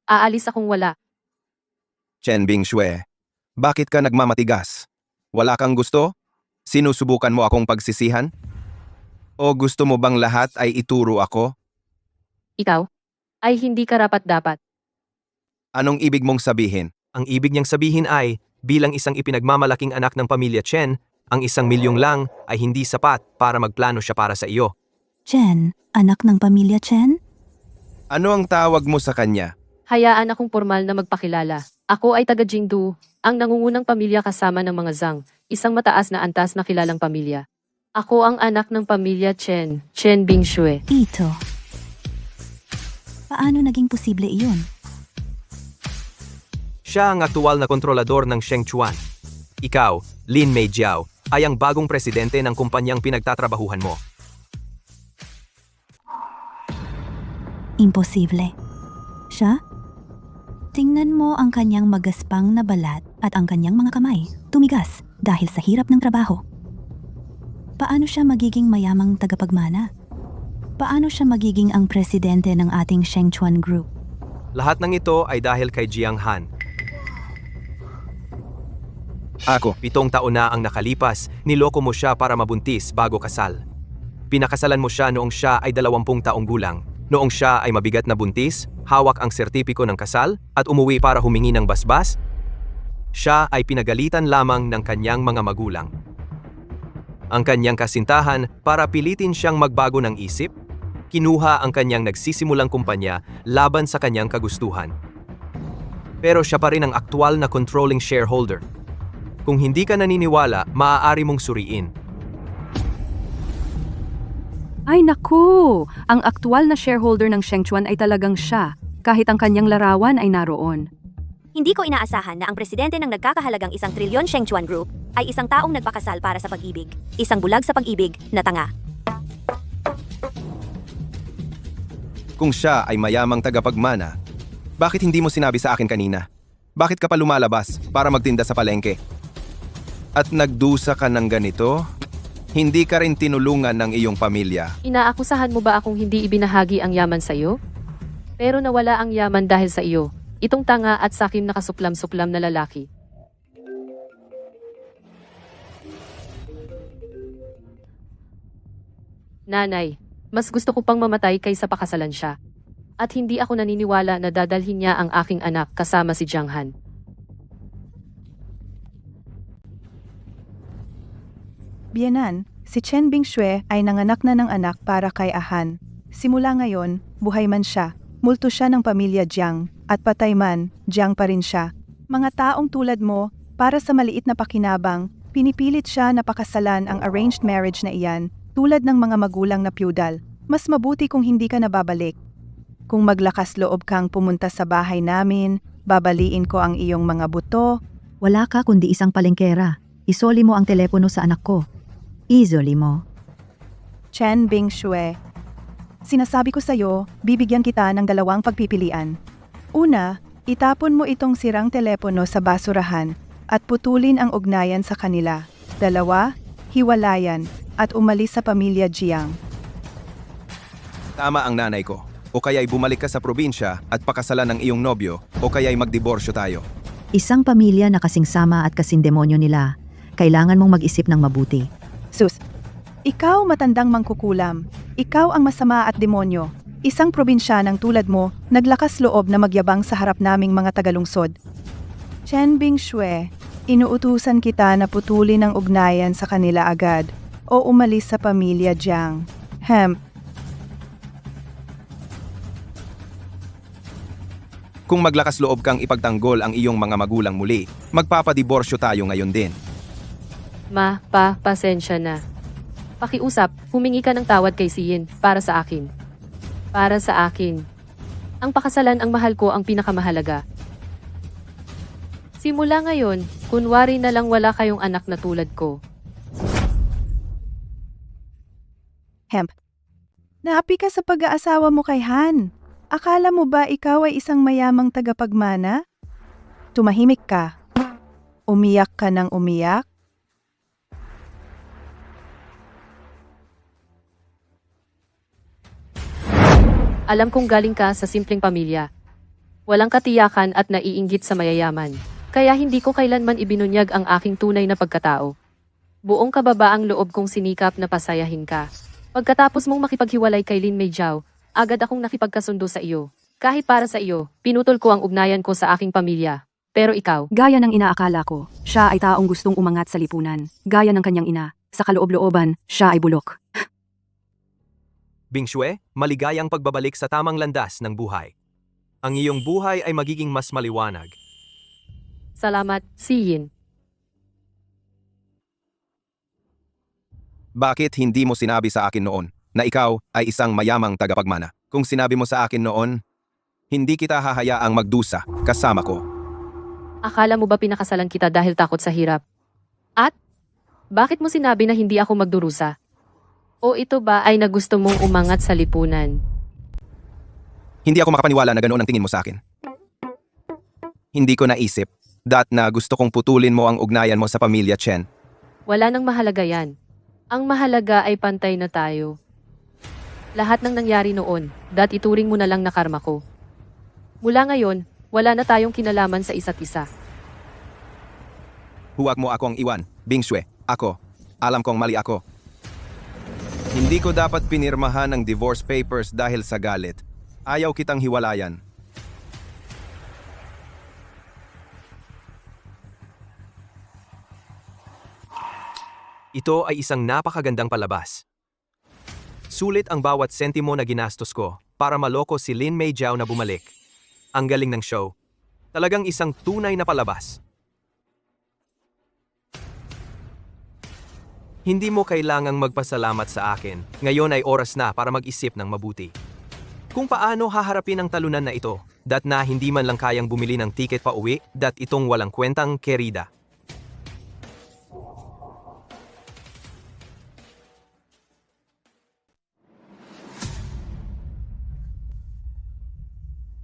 Aalis akong wala. Chen Bingxue, bakit ka nagmamatigas? Wala kang gusto? Sinusubukan mo akong pagsisihan? O gusto mo bang lahat ay ituro ako? Ikaw? Ay hindi karapat-dapat. Anong ibig mong sabihin? Ang ibig niyang sabihin ay, bilang isang ipinagmamalaking anak ng pamilya Chen, ang 1 milyong lang ay hindi sapat para magplano siya para sa iyo. Chen, anak ng pamilya Chen? Ano ang tawag mo sa kanya? Hayaan akong formal na magpakilala. Ako ay taga Jingdu, ang nangungunang pamilya kasama ng mga Zhang, isang mataas na antas na kilalang pamilya. Ako ang anak ng pamilya Chen, Chen Bingshui. Ito. Paano naging posible iyon? Siya ang aktual na kontrolador ng Shengchuan. Ikaw, Lin Meijiao, ay ang bagong presidente ng kumpanyang pinagtatrabahuhan mo. Imposible. Siya? Tingnan mo ang kanyang magaspang na balat at ang kanyang mga kamay, tumigas dahil sa hirap ng trabaho. Paano siya magiging mayamang tagapagmana? Paano siya magiging ang presidente ng ating Shengchuan Group? Lahat ng ito ay dahil kay Jiang Han. Ako. 7 taon na ang nakalipas, niloko mo siya para mabuntis bago kasal. Pinakasalan mo siya noong siya ay 20 taong gulang. Noong siya ay mabigat na buntis, hawak ang sertipiko ng kasal at umuwi para humingi ng basbas, siya ay pinagalitan lamang ng kanyang mga magulang. Ang kanyang kasintahan para pilitin siyang magbago ng isip, kinuha ang kanyang nagsisimulang kumpanya laban sa kanyang kagustuhan. Pero siya pa rin ang aktual na controlling shareholder. Kung hindi ka naniniwala, maaari mong suriin. Ay naku! Ang aktual na shareholder ng Shengchuan ay talagang siya, kahit ang kanyang larawan ay naroon. Hindi ko inaasahan na ang presidente ng nagkakahalagang 1 trilyon Shengchuan Group ay isang taong nagpakasal para sa pag-ibig. Isang bulag sa pag-ibig na tanga. Kung siya ay mayamang tagapagmana, bakit hindi mo sinabi sa akin kanina? Bakit ka pa lumalabas para magtinda sa palengke? At nagdusa ka ng ganito? Hindi ka rin tinulungan ng iyong pamilya. Inaakusahan mo ba akong hindi ibinahagi ang yaman sa iyo? Pero nawala ang yaman dahil sa iyo, itong tanga at sakim na kasuplam-suplam na lalaki. Nanay, mas gusto ko pang mamatay kaysa pakasalan siya. At hindi ako naniniwala na dadalhin niya ang aking anak kasama si Jiang Han. Biyenan, si Chen Bingshui ay nanganak na ng anak para kay Ahan. Simula ngayon, buhay man siya, multo siya ng pamilya Jiang, at patay man, Jiang pa rin siya. Mga taong tulad mo, para sa maliit na pakinabang, pinipilit siya na pakasalan ang arranged marriage na iyan, tulad ng mga magulang na feudal. Mas mabuti kung hindi ka nababalik. Kung maglakas loob kang pumunta sa bahay namin, babaliin ko ang iyong mga buto. Wala ka kundi isang palengkera. Isoli mo ang telepono sa anak ko. Isoli mo. Chen Bingshui. Sinasabi ko sa'yo, bibigyan kita ng 2 pagpipilian. Una, itapon mo itong sirang telepono sa basurahan at putulin ang ugnayan sa kanila. 2, hiwalayan at umalis sa pamilya Jiang. Tama ang nanay ko. O kaya'y bumalik ka sa probinsya at pakasalan ng iyong nobyo, o kaya'y magdiborsyo tayo. Isang pamilya na kasing sama at kasing demonyo nila. Kailangan mong mag-isip ng mabuti. Sus, ikaw matandang mangkukulam. Ikaw ang masama at demonyo. Isang probinsyanang tulad mo, naglakas loob na magyabang sa harap naming mga tagalungsod. Chen Bingshui, inuutusan kita na putulin ang ugnayan sa kanila agad o umalis sa pamilya Jiang. Kung maglakas loob kang ipagtanggol ang iyong mga magulang muli, magpapadiborsyo tayo ngayon din. Pasensya na. Pakiusap, humingi ka ng tawad kay Siyin, para sa akin. Para sa akin. Ang pakasalan ang mahal ko ang pinakamahalaga. Simula ngayon, kunwari na lang wala kayong anak na tulad ko. Naapi ka sa pag-aasawa mo kay Han. Akala mo ba ikaw ay isang mayamang tagapagmana? Tumahimik ka. Umiyak ka ng umiyak. Alam kong galing ka sa simpleng pamilya. Walang katiyakan at naiinggit sa mayayaman. Kaya hindi ko kailanman ibinunyag ang aking tunay na pagkatao. Buong kababaang loob kong sinikap na pasayahin ka. Pagkatapos mong makipaghiwalay kay Lin Meijiao, agad akong nakipagkasundo sa iyo. Kahit para sa iyo, pinutol ko ang ugnayan ko sa aking pamilya. Pero ikaw, Gaya ng inaakala ko, siya ay taong gustong umangat sa lipunan. Gaya ng kanyang ina, sa kaloob-looban, siya ay bulok. Bingshue, maligayang pagbabalik sa tamang landas ng buhay. Ang iyong buhay ay magiging mas maliwanag. salamat, Siyin. Bakit hindi mo sinabi sa akin noon na ikaw ay isang mayamang tagapagmana? Kung sinabi mo sa akin noon, hindi kita hahayaang magdusa kasama ko. Akala mo ba pinakasalan kita dahil takot sa hirap? At, bakit mo sinabi na hindi ako magdurusa? O ito ba ay na gusto mong umangat sa lipunan? Hindi ako makapaniwala na ganoon ang tingin mo sa akin. Hindi ko naisip, na gusto kong putulin mo ang ugnayan mo sa pamilya Chen. Wala nang mahalaga yan. Ang mahalaga ay pantay na tayo. Lahat ng nangyari noon, ituring mo na lang na karma ko. Mula ngayon, wala na tayong kinalaman sa isa't isa. Huwag mo akong iwan, Bingshue. Ako. Alam kong mali ako. Hindi ko dapat pinirmahan ang divorce papers dahil sa galit. Ayaw kitang hiwalayan. Ito ay isang napakagandang palabas. Sulit ang bawat sentimo na ginastos ko para maloko si Lin Mei Jiao na bumalik. Ang galing ng show. Talagang isang tunay na palabas. Hindi mo kailangang magpasalamat sa akin. Ngayon ay oras na para mag-isip ng mabuti. Kung paano haharapin ang talunan na ito, na hindi man lang kayang bumili ng tiket pa uwi, itong walang kwentang kerida.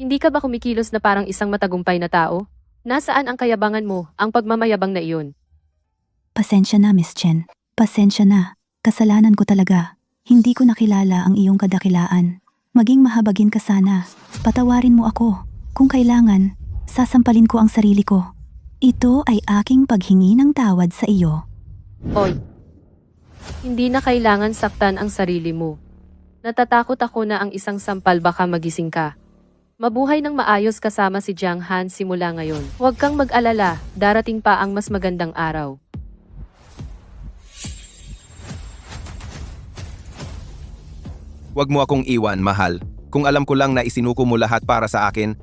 Hindi ka ba kumikilos na parang isang matagumpay na tao? Nasaan ang kayabangan mo, ang pagmamayabang na iyon? Pasensya na, Miss Chen. Pasensya na. Kasalanan ko talaga. Hindi ko nakilala ang iyong kadakilaan. Maging mahabagin ka sana. Patawarin mo ako. Kung kailangan, sasampalin ko ang sarili ko. Ito ay aking paghingi ng tawad sa iyo. Oy, hindi na kailangan saktan ang sarili mo. Natatakot ako na ang isang sampal baka magising ka. Mabuhay ng maayos kasama si Jiang Han simula ngayon. Huwag kang mag-alala, darating pa ang mas magandang araw. Huwag mo akong iwan, mahal. Kung alam ko lang na isinuko mo lahat para sa akin,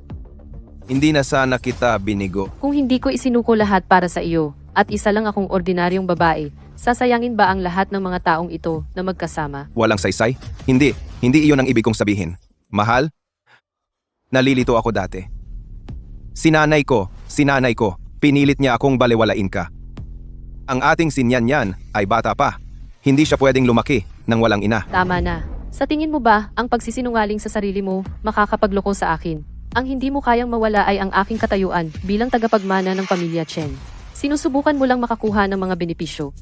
hindi na sana kita binigo. Kung hindi ko isinuko lahat para sa iyo, at isa lang akong ordinaryong babae, sasayangin ba ang lahat ng mga taong ito na magkasama? Walang saysay? Hindi iyon ang ibig kong sabihin. Mahal? Nalilito ako dati. Sinanay ko, pinilit niya akong balewalain ka. Ang ating sinyanyan ay bata pa. Hindi siya pwedeng lumaki nang walang ina. Tama na. Sa tingin mo ba, ang pagsisinungaling sa sarili mo, makakapagloko sa akin? Ang hindi mo kayang mawala ay ang aking katayuan bilang tagapagmana ng pamilya Chen. Sinusubukan mo lang makakuha ng mga benepisyo.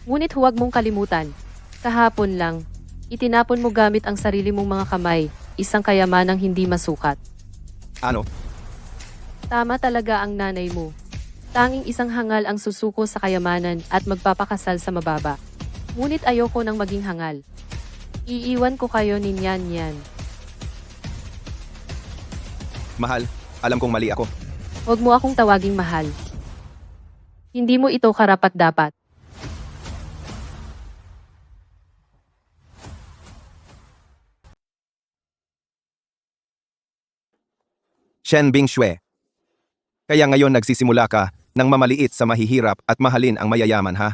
Ngunit huwag mong kalimutan. Kahapon lang, itinapon mo gamit ang sarili mong mga kamay, isang kayamanang hindi masukat. Ano? Tama talaga ang nanay mo. Tanging isang hangal ang susuko sa kayamanan at magpapakasal sa mababa. Ngunit ayoko nang maging hangal. Iiwan ko kayo ni Nyan Nyan. Mahal, alam kong mali ako. Huwag mo akong tawaging mahal. Hindi mo ito karapat-dapat. Shen Bingshue. Kaya ngayon nagsisimula ka ng mamaliit sa mahihirap at mahalin ang mayayaman, ha?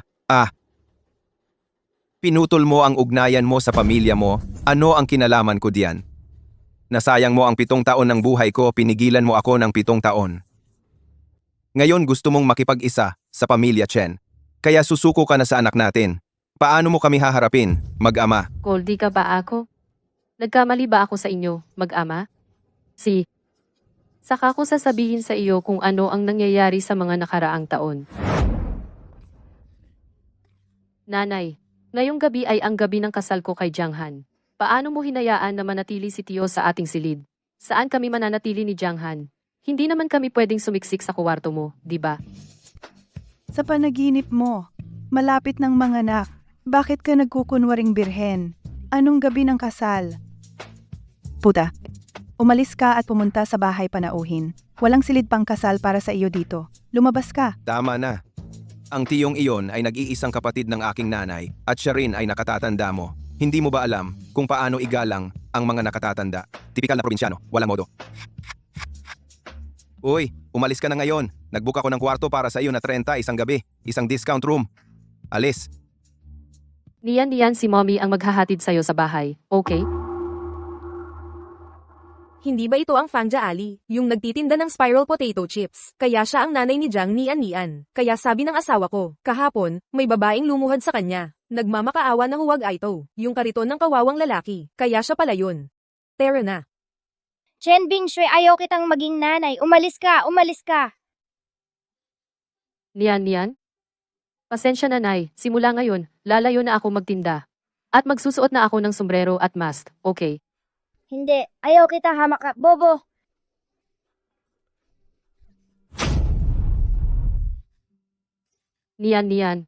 Pinutol mo ang ugnayan mo sa pamilya mo, ano ang kinalaman ko diyan? Nasayang mo ang 7 taon ng buhay ko, pinigilan mo ako ng 7 taon. Ngayon gusto mong makipag-isa sa pamilya Chen. Kaya susuko ka na sa anak natin. Paano mo kami haharapin, mag-ama? Goldie ka ba ako? Nagkamali ba ako sa inyo, mag-ama? Saka ko sasabihin sa iyo kung ano ang nangyayari sa mga nakaraang taon. Nanay, ngayong gabi ay ang gabi ng kasal ko kay Jiang Han. Paano mo hinayaan na manatili si Tio sa ating silid? Saan kami mananatili ni Jiang Han? Hindi naman kami pwedeng sumiksik sa kuwarto mo, di ba? Sa panaginip mo, malapit ng manganak, bakit ka nagkukunwaring birhen? Anong gabi ng kasal? Puta, umalis ka at pumunta sa bahay panauhin. Walang silid pang kasal para sa iyo dito. Lumabas ka. Tama na. Ang tiyong iyon ay nag-iisang kapatid ng aking nanay at siya rin ay nakatatanda mo. Hindi mo ba alam kung paano igalang ang mga nakatatanda? Tipikal na probinsyano, walang modo. Uy, umalis ka na ngayon. Nagbook ako ng kwarto para sa iyo na 30 isang gabi. Isang discount room. Alis. Niyan si mommy ang maghahatid sa'yo sa bahay, okay? Hindi ba ito ang Fangja Ali, yung nagtitinda ng spiral potato chips? Kaya siya ang nanay ni Jiang Nian. Kaya sabi ng asawa ko, kahapon, may babaeng lumuhad sa kanya. Nagmamakaawa na huwag ito, yung kariton ng kawawang lalaki. Kaya siya pala yun. Tara na. Chen Bingshui, ayaw kitang maging nanay. Umalis ka, umalis ka. Niyan? Pasensya na, Nay. Simula ngayon, lalayo na ako magtinda. At magsusuot na ako ng sombrero at mask, okay? Hindi, ayaw kita hamak ka, bobo. Niyan.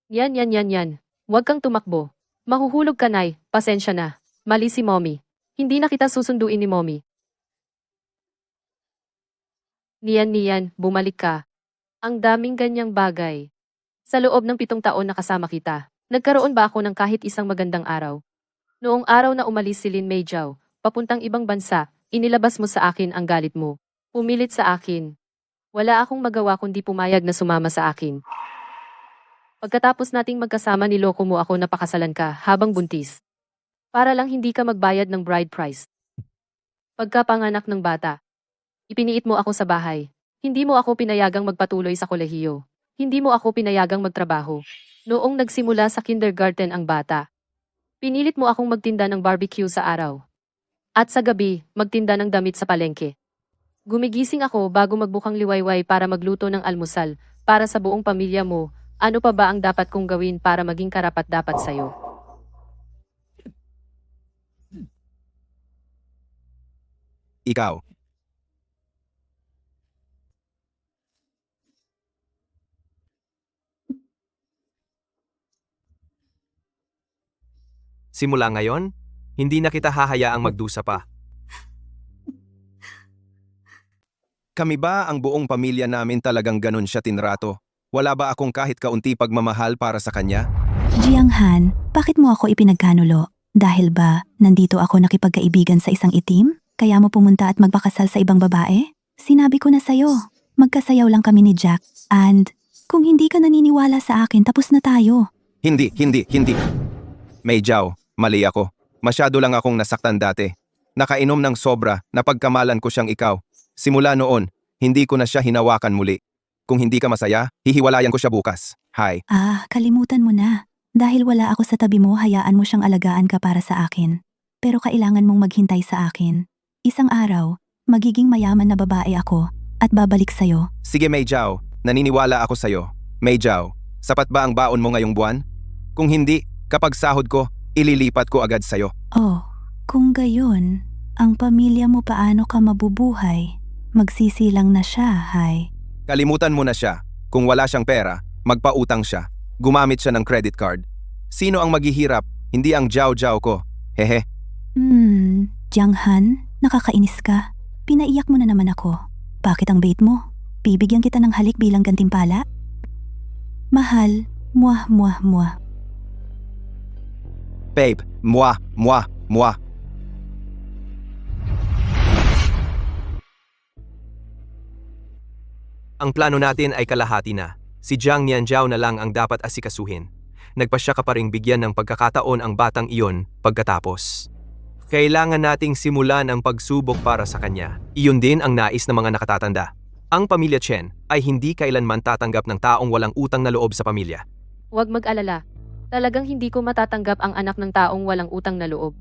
Yan. Huwag kang tumakbo. Mahuhulog ka, Nay. Pasensya na. Mali si mommy. Hindi na kita susunduin ni mommy. Niyan, bumalik ka. Ang daming ganyang bagay. Sa loob ng 7 taon na kasama kita, nagkaroon ba ako ng kahit isang magandang araw? Noong araw na umalis si Lin Meijiao, papuntang ibang bansa, inilabas mo sa akin ang galit mo. Pumilit sa akin. Wala akong magawa kundi pumayag na sumama sa akin. Pagkatapos nating magkasama niloko mo ako na pakasalan ka habang buntis. Para lang hindi ka magbayad ng bride price. Pagkapanganak ng bata, ipiniit mo ako sa bahay. Hindi mo ako pinayagang magpatuloy sa kolehiyo. Hindi mo ako pinayagang magtrabaho. Noong nagsimula sa kindergarten ang bata, pinilit mo akong magtinda ng barbecue sa araw. At sa gabi, magtinda ng damit sa palengke. Gumigising ako bago magbukang liwayway para magluto ng almusal para sa buong pamilya mo. Ano pa ba ang dapat kong gawin para maging karapat-dapat sa'yo? Ikaw. Simula ngayon, hindi na kita hahayaang magdusa pa. Kami ba ang buong pamilya namin talagang ganun siya tinrato? Wala ba akong kahit kaunti pagmamahal para sa kanya? Jianghan, bakit mo ako ipinagkanulo? Dahil ba, nandito ako nakipagkaibigan sa isang itim? Kaya mo pumunta at magpakasal sa ibang babae? Sinabi ko na sa'yo, magkasayaw lang kami ni Jack. And, kung hindi ka naniniwala sa akin, tapos na tayo. Hindi. Meijiao, mali ako. Masyado lang akong nasaktan dati. Nakainom ng sobra, napagkamalan ko siyang ikaw. Simula noon, hindi ko na siya hinawakan muli. Kung hindi ka masaya, hihiwalayan ko siya bukas. Hi. Kalimutan mo na. Dahil wala ako sa tabi mo, hayaan mo siyang alagaan ka para sa akin. Pero kailangan mong maghintay sa akin. Isang araw, magiging mayaman na babae ako at babalik sa'yo. Sige Meijiao, naniniwala ako sa'yo. Meijiao, sapat ba ang baon mo ngayong buwan? Kung hindi, kapag sahod ko, ililipat ko agad sa'yo. Oh, kung gayon, ang pamilya mo paano ka mabubuhay? Magsisilang na siya, hay. Kalimutan mo na siya. Kung wala siyang pera, magpautang siya. Gumamit siya ng credit card. Sino ang maghihirap? Hindi ang Jiao ko. Hehe. Jianghan, nakakainis ka. Pinaiyak mo na naman ako. Bakit ang bait mo? Bibigyan kita ng halik bilang gantimpala? Mahal, muah. Babe, muah. Ang plano natin ay kalahati na. Si Jiang Nianjiao na lang ang dapat asikasuhin. Nagpasya ka pa ring bigyan ng pagkakataon ang batang iyon pagkatapos. Kailangan nating simulan ang pagsubok para sa kanya. Iyon din ang nais ng mga nakatatanda. Ang pamilya Chen ay hindi kailanman tatanggap ng taong walang utang na loob sa pamilya. Huwag mag-alala. Talagang hindi ko matatanggap ang anak ng taong walang utang na loob.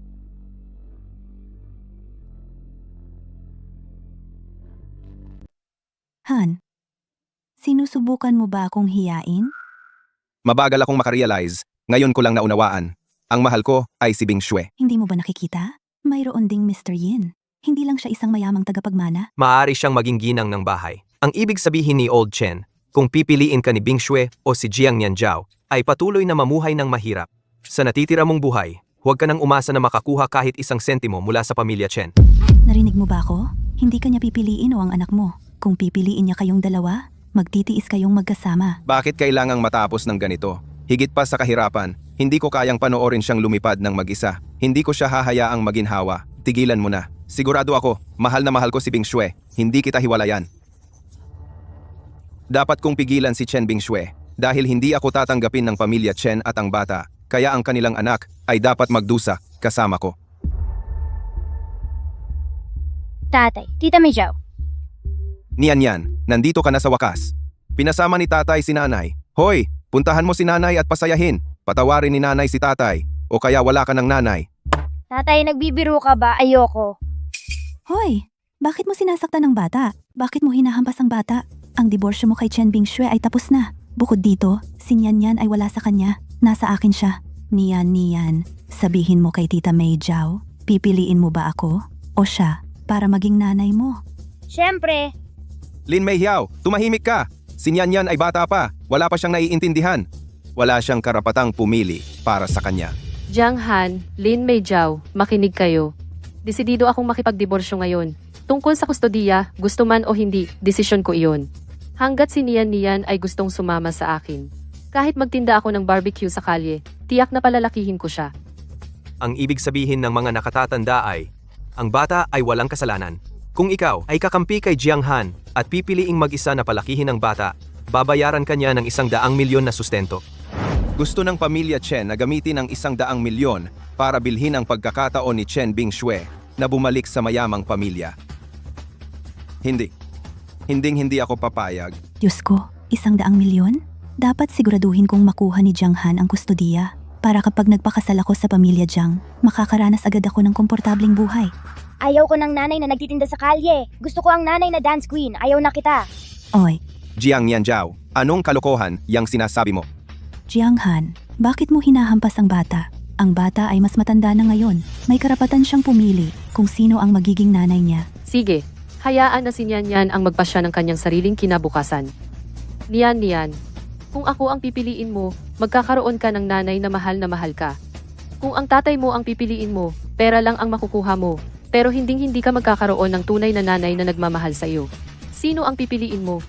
Han, sinusubukan mo ba akong hiyain? Mabagal akong makarealize. Ngayon ko lang naunawaan. Ang mahal ko ay si Bingshui. Hindi mo ba nakikita? Mayroon ding Mr. Yin. Hindi lang siya isang mayamang tagapagmana. Maaari siyang maging ginang ng bahay. Ang ibig sabihin ni Old Chen, kung pipiliin ka ni Bingshui o si Jiang Nianjiao, ay patuloy na mamuhay ng mahirap. Sa natitira mong buhay, huwag ka nang umasa na makakuha kahit 1 sentimo mula sa pamilya Chen. Narinig mo ba ako? Hindi kanya pipiliin o ang anak mo. Kung pipiliin niya kayong dalawa, magtitiis kayong magkasama. Bakit kailangang matapos ng ganito? Higit pa sa kahirapan, hindi ko kayang panoorin siyang lumipad ng mag-isa. Hindi ko siya hahayaang maginhawa. Tigilan mo na. Sigurado ako, mahal na mahal ko si Bing Xue. Hindi kita hiwalayan. Dapat kong pigilan si Chen Bing Xue dahil hindi ako tatanggapin ng pamilya Chen at ang bata, kaya ang kanilang anak ay dapat magdusa kasama ko. Tatay, Tita May Zhao. Nian, nandito ka na sa wakas. Pinasama ni tatay si nanay. Hoy, puntahan mo si nanay at pasayahin. Patawarin ni nanay si tatay o kaya wala ka ng nanay. Tatay, nagbibiro ka ba? Ayoko. Hoy, bakit mo sinasaktan ng bata? Bakit mo hinahampas ang bata? Ang diborsyo mo kay Chen Bing Xue ay tapos na. Bukod dito, si Nian ay wala sa kanya. Nasa akin siya. Nian, sabihin mo kay Tita May Zhao, pipiliin mo ba ako o siya para maging nanay mo? Siyempre. Lin Mei Hiao, tumahimik ka. Si Nian ay bata pa. Wala pa siyang naiintindihan. Wala siyang karapatang pumili para sa kanya. Jiang Han, Lin Mei Zhao, makinig kayo. Desidido akong makipagdiborsyo ngayon. Tungkol sa kustodiya, gusto man o hindi, desisyon ko iyon. Hanggat si Nian ay gustong sumama sa akin. Kahit magtinda ako ng barbecue sa kalye, tiyak na palalakihin ko siya. Ang ibig sabihin ng mga nakatatanda ay, ang bata ay walang kasalanan. Kung ikaw ay kakampi kay Jiang Han at pipiliing mag-isa na palakihin ang bata, babayaran kanya ng 100 milyon na sustento. Gusto ng pamilya Chen na gamitin ang 100 milyon para bilhin ang pagkakataon ni Chen Bing Xue na bumalik sa mayamang pamilya. Hindi ako papayag. Diyos ko, 100 milyon? Dapat siguraduhin kong makuha ni Jiang Han ang kustodiya para kapag nagpakasal ako sa pamilya Jiang, makakaranas agad ako ng komportabling buhay. Ayaw ko ng nanay na nagtitinda sa kalye. Gusto ko ang nanay na dance queen. Ayaw na kita. Oy, Jiang Nianzhao, anong kalokohan yang sinasabi mo? Jiang Han, bakit mo hinahampas ang bata? Ang bata ay mas matanda na ngayon. May karapatan siyang pumili kung sino ang magiging nanay niya. Sige, hayaan na si Nian ang magpasya ng kanyang sariling kinabukasan. Nian, kung ako ang pipiliin mo, magkakaroon ka ng nanay na mahal ka. Kung ang tatay mo ang pipiliin mo, pera lang ang makukuha mo, pero hindi ka magkakaroon ng tunay na nanay na nagmamahal sa iyo. Sino ang pipiliin mo?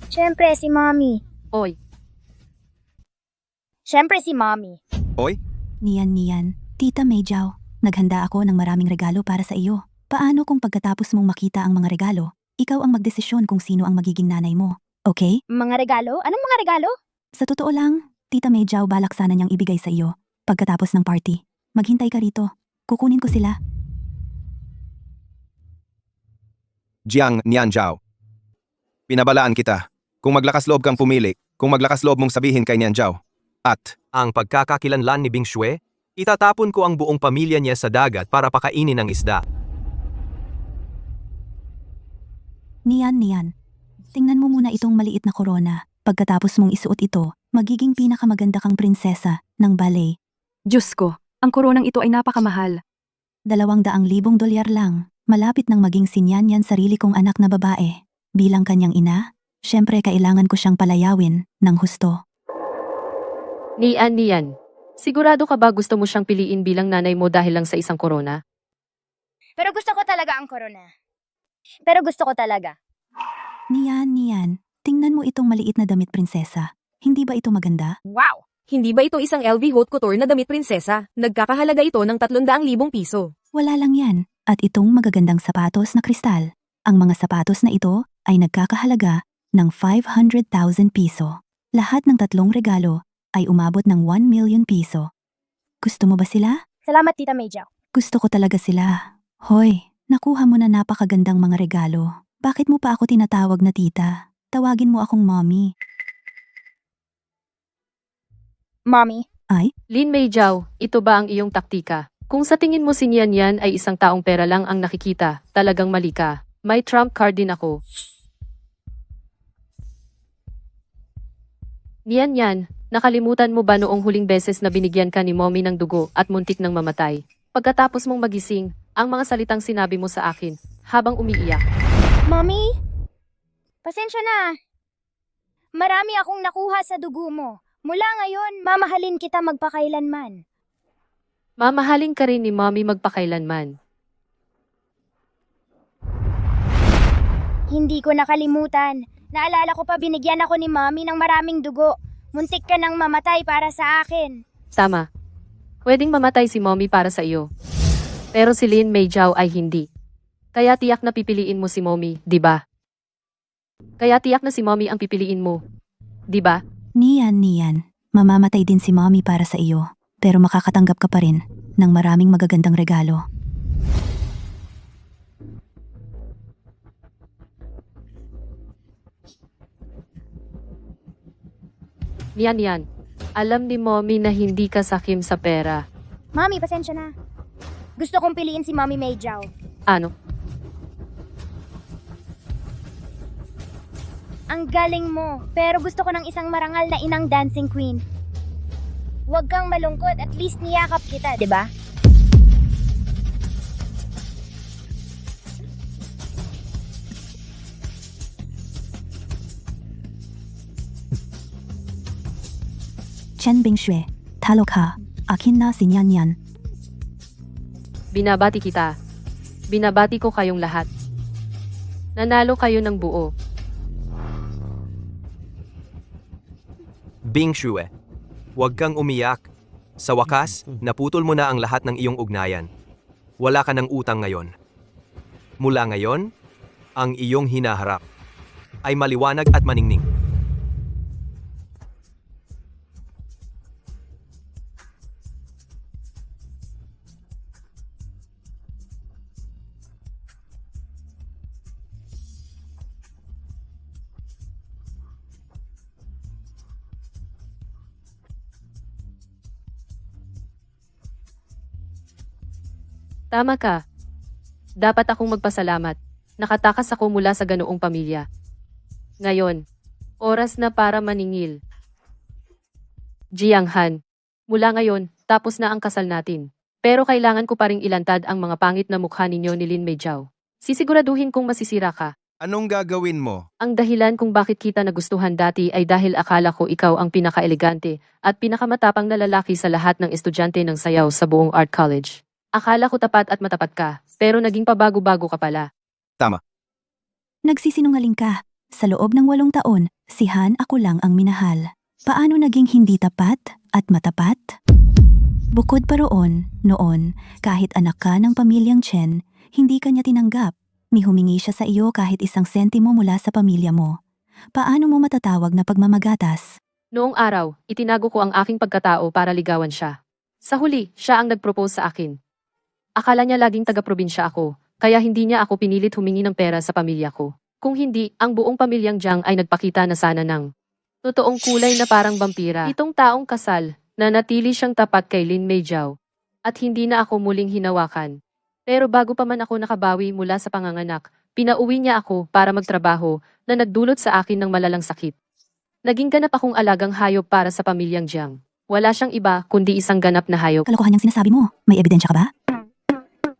Siyempre, si Mommy. Oy, Siyempre, si Mommy. Oy, Nian, Tita May Zhao, naghanda ako ng maraming regalo para sa iyo. Paano kung pagkatapos mong makita ang mga regalo, ikaw ang magdesisyon kung sino ang magiging nanay mo? Okay? Mga regalo? Anong mga regalo? Sa totoo lang, Tita May Zhao balak sana niyang ibigay sa iyo pagkatapos ng party. Maghintay ka rito. Kukunin ko sila. Jiang Nianzhao. Pinabalaan kita. Kung maglakas loob kang pumili, kung maglakas loob mong sabihin kay Nianzhao. At Ang pagkakakilanlan ni Bing Xue, itatapon ko ang buong pamilya niya sa dagat para pakainin ng isda. Nian, tingnan mo muna itong maliit na korona. Pagkatapos mong isuot ito, magiging pinakamaganda kang prinsesa ng ballet. Diyos ko, ang koronang ito ay napakamahal. $200,000 lang. Malapit nang maging si Nian sarili kong anak na babae. Bilang kanyang ina, syempre kailangan ko siyang palayawin ng husto. Nian, sigurado ka ba gusto mo siyang piliin bilang nanay mo dahil lang sa isang korona? Pero gusto ko talaga ang corona. Pero gusto ko talaga. Nian, tingnan mo itong maliit na damit prinsesa. Hindi ba ito maganda? Wow! Hindi ba ito isang LV haute couture na damit prinsesa? Nagkakahalaga ito ng 300,000 piso. Wala lang yan. At itong magagandang sapatos na kristal. Ang mga sapatos na ito ay nagkakahalaga ng 500,000 piso. Lahat ng 3 regalo ay umabot ng 1 million piso. Gusto mo ba sila? Salamat, Tita May Zhao. Gusto ko talaga sila. Hoy, nakuha mo na napakagandang mga regalo. Bakit mo pa ako tinatawag na tita? Tawagin mo akong mommy. Mommy. Lin Mei Zhao, ito ba ang iyong taktika? Kung sa tingin mo si Nian ay isang taong pera lang ang nakikita, talagang mali ka. May trump card din ako. Nian, nakalimutan mo ba noong huling beses na binigyan ka ni mommy ng dugo at muntik nang mamatay? Pagkatapos mong magising, ang mga salitang sinabi mo sa akin, habang umiiyak. Mommy? Pasensya na. Marami akong nakuha sa dugo mo. Mula ngayon, mamahalin kita magpakailanman. Mamahalin ka rin ni mommy magpakailanman. Hindi ko nakalimutan. Naalala ko pa binigyan ako ni Mommy ng maraming dugo. Muntik ka nang mamatay para sa akin. Tama. Pwedeng mamatay si Mommy para sa iyo. Pero si Lin Meijiao ay hindi. Kaya tiyak na pipiliin mo si Mommy, di ba? Kaya tiyak na si Mommy ang pipiliin mo. Di ba? Niyan. Mamamatay din si Mommy para sa iyo. Pero makakatanggap ka pa rin ng maraming magagandang regalo. Niyan. Alam ni Mommy na hindi ka sakim sa pera. Mommy, pasensya na. Gusto kong piliin si Mommy Meijiao. Ano? Ang galing mo, pero gusto ko ng isang marangal na inang dancing queen. Huwag kang malungkot, at least niyakap kita, di ba? Chen Bingxue, talo ka. Akin na si Nian. Binabati kita. Binabati ko kayong lahat. Nanalo kayo ng buo. Bing Shue, huwag kang umiyak. Sa wakas, naputol mo na ang lahat ng iyong ugnayan. Wala ka ng utang ngayon. Mula ngayon, ang iyong hinaharap ay maliwanag at maningning. Tama ka. Dapat akong magpasalamat. Nakatakas ako mula sa ganoong pamilya. Ngayon, oras na para maningil. Jiang Han, mula ngayon, tapos na ang kasal natin. Pero kailangan ko pa ring ilantad ang mga pangit na mukha ninyo ni Lin Meijiao. Sisiguraduhin kong masisira ka. Anong gagawin mo? Ang dahilan kung bakit kita nagustuhan dati ay dahil akala ko ikaw ang pinaka-elegante at pinakamatapang na lalaki sa lahat ng estudyante ng sayaw sa buong art college. Akala ko tapat at matapat ka, pero naging pabago-bago ka pala. Nagsisinungaling ka. Sa loob ng 8 taon, si Han ako lang ang minahal. Paano naging hindi tapat at matapat? Bukod pa roon, noon, kahit anak ka ng pamilyang Chen, hindi ka niya tinanggap. Ni humingi siya sa iyo kahit 1 sentimo mula sa pamilya mo. Paano mo matatawag na pagmamagatas? Noong araw, itinago ko ang aking pagkatao para ligawan siya. Sa huli, siya ang nag-propose sa akin. Akala niya laging taga-probinsya ako, kaya hindi niya ako pinilit humingi ng pera sa pamilya ko. Kung hindi, ang buong pamilyang Jiang ay nagpakita na sana ng totoong kulay na parang vampira. Itong taong kasal, na natili siyang tapat kay Lin Meijiao. At hindi na ako muling hinawakan. Pero bago pa man ako nakabawi mula sa panganganak, pinauwi niya ako para magtrabaho na nagdulot sa akin ng malalang sakit. Naging ganap akong alagang hayop para sa pamilyang Jiang. Wala siyang iba kundi isang ganap na hayop. Kalokohan yung sinasabi mo. May ebidensya ka ba?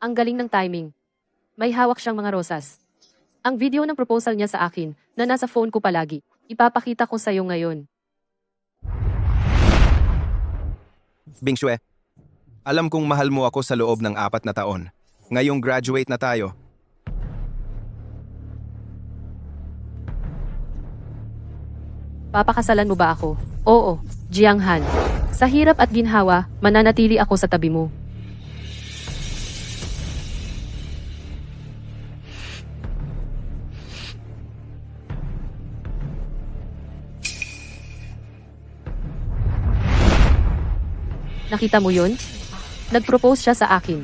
Ang galing ng timing. May hawak siyang mga rosas. Ang video ng proposal niya sa akin, na nasa phone ko palagi, ipapakita ko sa'yo ngayon. Bing Shue, alam kong mahal mo ako sa loob ng 4 na taon. Ngayong graduate na tayo. Papakasalan mo ba ako? Oo, Jiang Han. Sa hirap at ginhawa, mananatili ako sa tabi mo. Nakita mo yun? Nag-propose siya sa akin.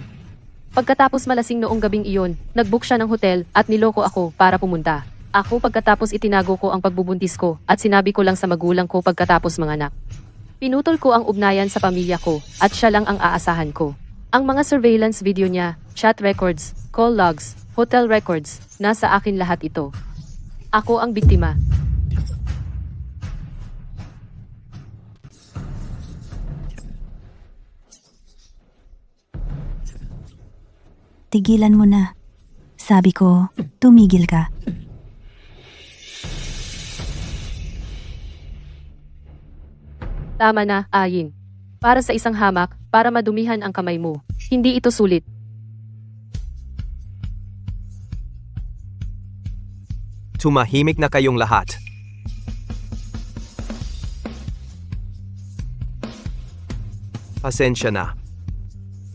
Pagkatapos malasing noong gabing iyon, nag-book siya ng hotel at niloko ako para pumunta. Ako pagkatapos itinago ko ang pagbubuntis ko at sinabi ko lang sa magulang ko pagkatapos manganak. Pinutol ko ang ugnayan sa pamilya ko at siya lang ang aasahan ko. Ang mga surveillance video niya, chat records, call logs, hotel records, nasa akin lahat ito. Ako ang biktima. Tigilan mo na. Sabi ko, tumigil ka. Tama na, Ayin. Para sa isang hamak, para madumihan ang kamay mo. Hindi ito sulit. Tumahimik na kayong lahat. Pasensya na.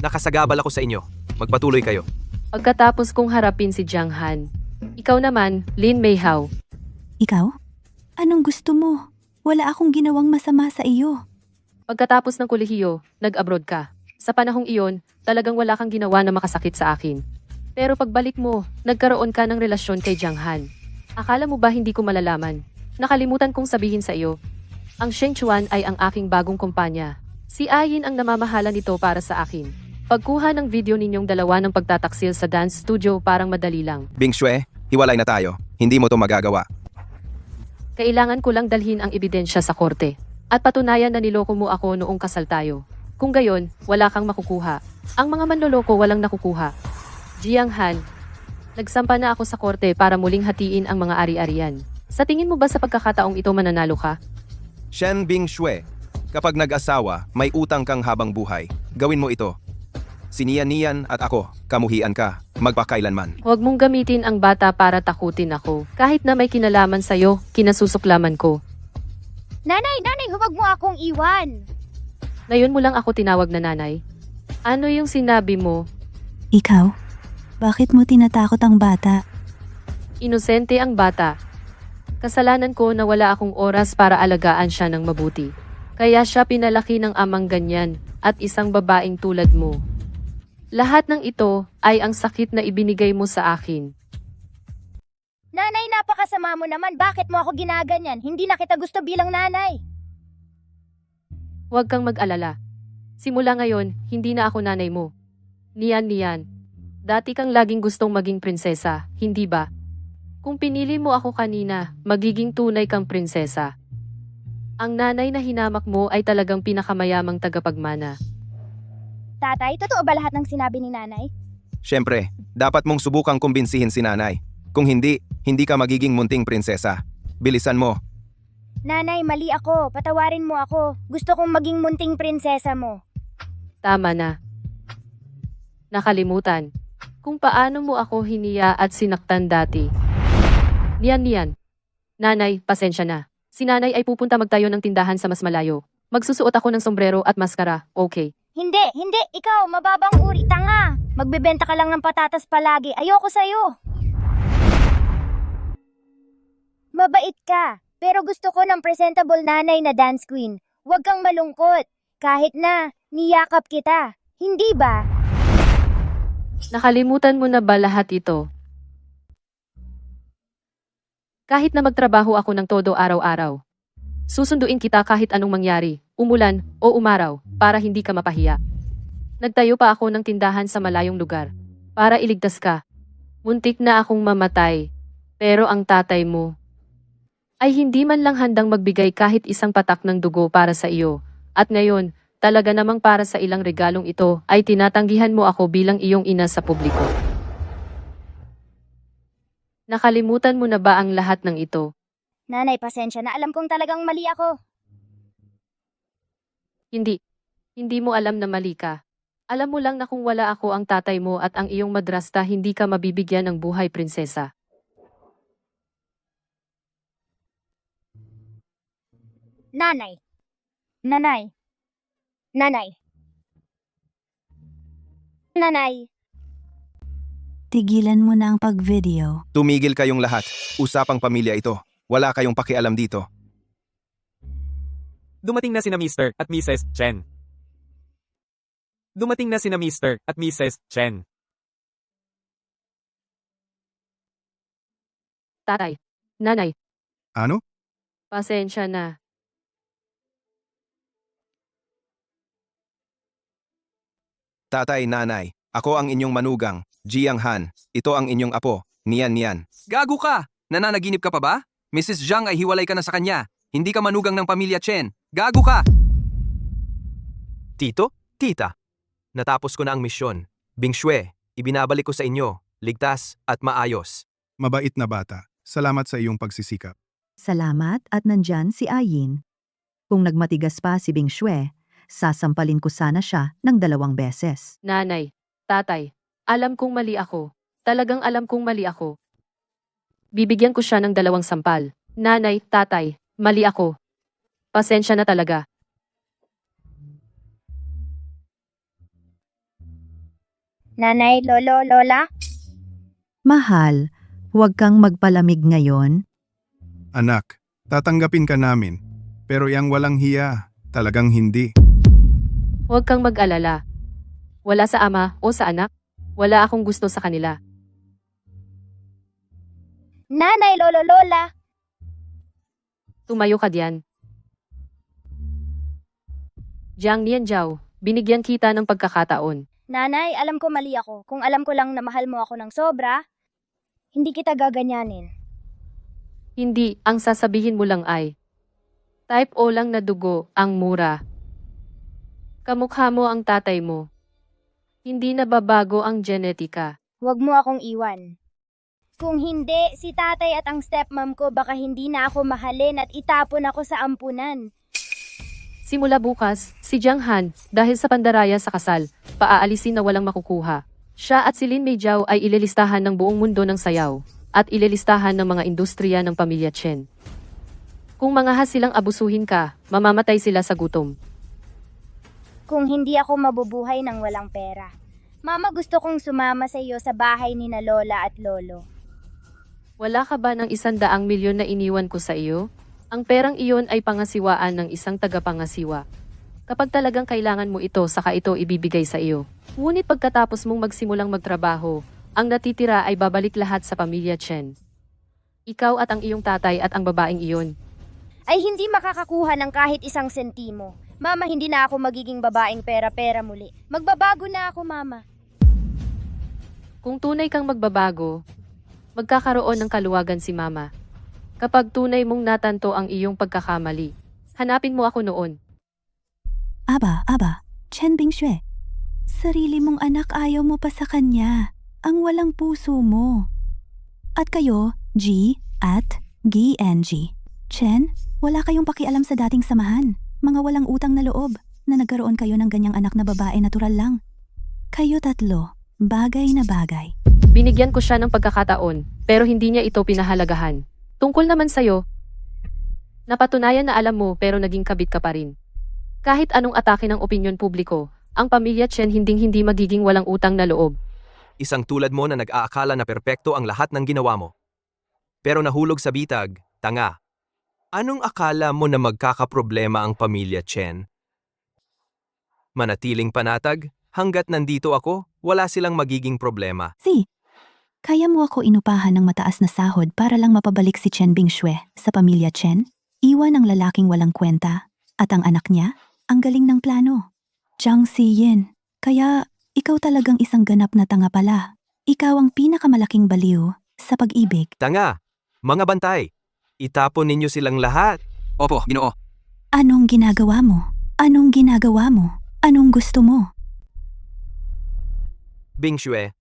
Nakasagabal ako sa inyo. Magpatuloy kayo. Pagkatapos kong harapin si Jiang Han. Ikaw naman, Lin Meihao. Ikaw? Anong gusto mo? Wala akong ginawang masama sa iyo. Pagkatapos ng kolehiyo, nag-abroad ka. Sa panahong iyon, talagang wala kang ginawa na makasakit sa akin. Pero pagbalik mo, nagkaroon ka ng relasyon kay Jiang Han. Akala mo ba hindi ko malalaman? Nakalimutan kong sabihin sa iyo. Ang Sheng Chuan ay ang aking bagong kumpanya. Si Ayin ang namamahala nito para sa akin. Pagkuha ng video ninyong dalawa ng pagtataksil sa dance studio parang madali lang. Bing Xue, hiwalay na tayo. Hindi mo to magagawa. Kailangan ko lang dalhin ang ebidensya sa korte. At patunayan na niloko mo ako noong kasal tayo. Kung gayon, wala kang makukuha. Ang mga manloloko walang nakukuha. Jiang Han, nagsampa na ako sa korte para muling hatiin ang mga ari-arian. Sa tingin mo ba sa pagkakataong ito mananalo ka? Shen Bing Xue, kapag nag-asawa, may utang kang habang buhay. Gawin mo ito. Si Nian at ako, kamuhian ka, magpakailanman. Huwag mong gamitin ang bata para takutin ako. Kahit na may kinalaman sa'yo, kinasusuklaman ko. Nanay, huwag mo akong iwan. Ngayon mo lang ako tinawag na nanay. Ano yung sinabi mo? Ikaw? Bakit mo tinatakot ang bata? Inosente ang bata. Kasalanan ko na wala akong oras para alagaan siya ng mabuti. Kaya siya pinalaki ng amang ganyan at isang babaeng tulad mo. Lahat ng ito ay ang sakit na ibinigay mo sa akin. Nanay, napakasama mo naman. Bakit mo ako ginaganyan? Hindi na kita gusto bilang nanay. Huwag kang mag-alala. Simula ngayon, hindi na ako nanay mo. Nian. Dati kang laging gustong maging prinsesa, hindi ba? Kung pinili mo ako kanina, magiging tunay kang prinsesa. Ang nanay na hinamak mo ay talagang pinakamayamang tagapagmana. Tatay, totoo ba lahat ng sinabi ni nanay? Siyempre, dapat mong subukang kumbinsihin si nanay. Kung hindi, hindi ka magiging munting prinsesa. Bilisan mo. Nanay, mali ako. Patawarin mo ako. Gusto kong maging munting prinsesa mo. Tama na. Nakalimutan. Kung paano mo ako hiniya at sinaktan dati. Nian. Nanay, pasensya na. Si nanay ay pupunta magtayo ng tindahan sa mas malayo. Magsusuot ako ng sombrero at maskara, okay? Hindi. Ikaw, mababang uri. Tanga. Magbebenta ka lang ng patatas palagi. Ayoko sa'yo. Mabait ka. Pero gusto ko ng presentable nanay na dance queen. Huwag kang malungkot. Kahit na, niyakap kita. Hindi ba? Nakalimutan mo na ba lahat ito? Kahit na magtrabaho ako ng todo araw-araw. Susunduin kita kahit anong mangyari, umulan o umaraw, para hindi ka mapahiya. Nagtayo pa ako ng tindahan sa malayong lugar, para iligtas ka. Muntik na akong mamatay, pero ang tatay mo ay hindi man lang handang magbigay kahit isang patak ng dugo para sa iyo. At ngayon, talaga namang para sa ilang regalong ito ay tinatanggihan mo ako bilang iyong ina sa publiko. Nakalimutan mo na ba ang lahat ng ito? Nanay, pasensya na. Alam kong talagang mali ako. Hindi mo alam na mali ka. Alam mo lang na kung wala ako ang tatay mo at ang iyong madrasta hindi ka mabibigyan ng buhay prinsesa. Nanay. Tigilan mo na ang pag-video. Tumigil kayong lahat. Usapang pamilya ito. Wala kayong pakialam dito. Dumating na sina Mr. at Mrs. Chen. Dumating na sina Mr. at Mrs. Chen. Tatay, nanay, Ano? pasensya na. Tatay, nanay. Ako ang inyong manugang, Jiang Han. Ito ang inyong apo, Nian. Gago ka! Nananaginip ka pa ba? Mrs. Zhang ay hiwalay ka na sa kanya. Hindi ka manugang ng pamilya Chen. Gago ka! Tito? Tita? Natapos ko na ang misyon. Bing Xue, ibinabalik ko sa inyo, ligtas at maayos. Mabait na bata. Salamat sa iyong pagsisikap. Salamat at nandyan si Ayin. Kung nagmatigas pa si Bing Xue, sasampalin ko sana siya ng 2 beses. Nanay, tatay, alam kong mali ako. Talagang alam kong mali ako. Bibigyan ko siya ng 2 sampal. Nanay, tatay, mali ako. Pasensya na talaga. Nanay, lolo, lola? Mahal, huwag kang magpalamig ngayon. Anak, tatanggapin ka namin. Pero yang walang hiya, talagang hindi. Huwag kang mag-alala. Wala sa ama o sa anak. Wala akong gusto sa kanila. Nanay, lolo, lola? Tumayo ka diyan. Jiang Nianzhao, binigyan kita ng pagkakataon. Nanay, alam ko mali ako. Kung alam ko lang na mahal mo ako ng sobra, hindi kita gaganyanin. Hindi, ang sasabihin mo lang ay, type O lang na dugo, ang mura. Kamukha mo ang tatay mo. Hindi nababago ang genetika. Huwag mo akong iwan. Kung hindi, si tatay at ang stepmom ko baka hindi na ako mahalin at itapon ako sa ampunan. Simula bukas, si Jiang Han, dahil sa pandaraya sa kasal, paaalisin na walang makukuha. Siya at si Lin Meijiao ay ililistahan ng buong mundo ng sayaw, at ililistahan ng mga industriya ng pamilya Chen. Kung mangahas silang abusuhin ka, mamamatay sila sa gutom. Kung hindi ako mabubuhay ng walang pera. Mama, gusto kong sumama sa iyo sa bahay ni na lola at lolo. Wala ka ba ng 100 milyon na iniwan ko sa iyo? Ang perang iyon ay pangasiwaan ng isang tagapangasiwa. Kapag talagang kailangan mo ito, saka ito ibibigay sa iyo. Ngunit pagkatapos mong magsimulang magtrabaho, ang natitira ay babalik lahat sa pamilya Chen. Ikaw at ang iyong tatay at ang babaeng iyon. Ay hindi makakakuha ng kahit 1 sentimo. Mama, hindi na ako magiging babaeng pera-pera muli. Magbabago na ako, Mama. Kung tunay kang magbabago, magkakaroon ng kaluwagan si Mama. Kapag tunay mong natanto ang iyong pagkakamali, hanapin mo ako noon. Aba, Chen Bingxue. Sarili mong anak ayaw mo pa sa kanya. Ang walang puso mo. At kayo, G at GNG. Chen, wala kayong pakialam sa dating samahan. Mga walang utang na loob na nagkaroon kayo ng ganyang anak na babae natural lang. Kayo tatlo, bagay na bagay. Binigyan ko siya ng pagkakataon, pero hindi niya ito pinahalagahan. Tungkol naman sa'yo, napatunayan na alam mo pero naging kabit ka pa rin. Kahit anong atake ng opinyon publiko, ang pamilya Chen hinding-hindi magiging walang utang na loob. Isang tulad mo na nag-aakala na perpekto ang lahat ng ginawa mo. Pero nahulog sa bitag, tanga. Anong akala mo na magkakaproblema ang pamilya Chen? Manatiling panatag, hanggat nandito ako, wala silang magiging problema. Kaya mo ako inupahan ng mataas na sahod para lang mapabalik si Chen Bingxue sa pamilya Chen? Iwan ang lalaking walang kwenta. At ang anak niya, ang galing ng plano. Jiang Ziyin. Kaya, ikaw talagang isang ganap na tanga pala. Ikaw ang pinakamalaking baliw sa pag-ibig. Tanga! Mga bantay! Itapon ninyo silang lahat! Opo, Ginoo. Anong ginagawa mo? Anong ginagawa mo? Anong gusto mo? Bingxue,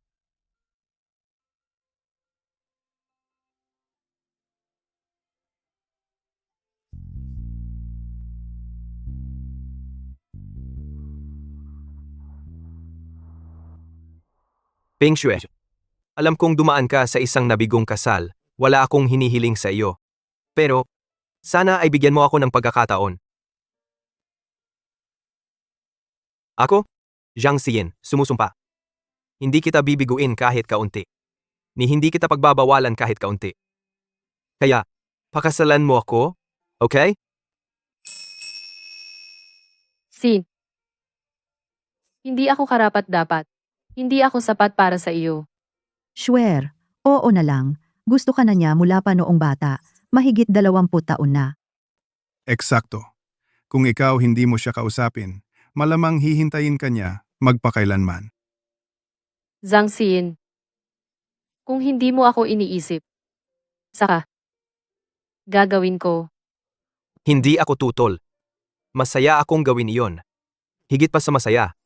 Bingxue, alam kong dumaan ka sa isang nabigong kasal. Wala akong hinihiling sa iyo. Pero, sana ay bigyan mo ako ng pagkakataon. Ako, Jiang Ziyin, sumusumpa. Hindi kita bibiguin kahit kaunti. Ni hindi kita pagbabawalan kahit kaunti. Kaya, pakasalan mo ako, okay? Sin. Hindi ako karapat-dapat. Hindi ako sapat para sa iyo. Swear, oo na lang. Gusto ka na niya mula pa noong bata. Mahigit 20 taon na. Eksakto. Kung ikaw hindi mo siya kausapin, malamang hihintayin ka niya magpakailanman. Zhang Xin. Kung hindi mo ako iniisip, saka, gagawin ko. Hindi ako tutol. Masaya akong gawin iyon. Higit pa sa masaya.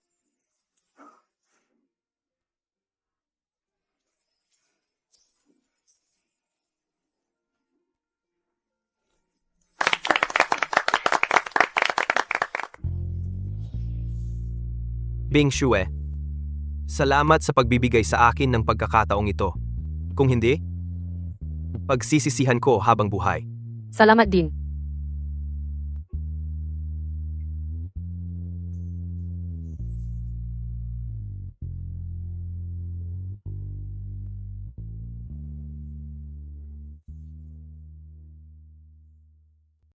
Bingxue, salamat sa pagbibigay sa akin ng pagkakataong ito. Kung hindi, Pagsisisihan ko habang buhay. Salamat din.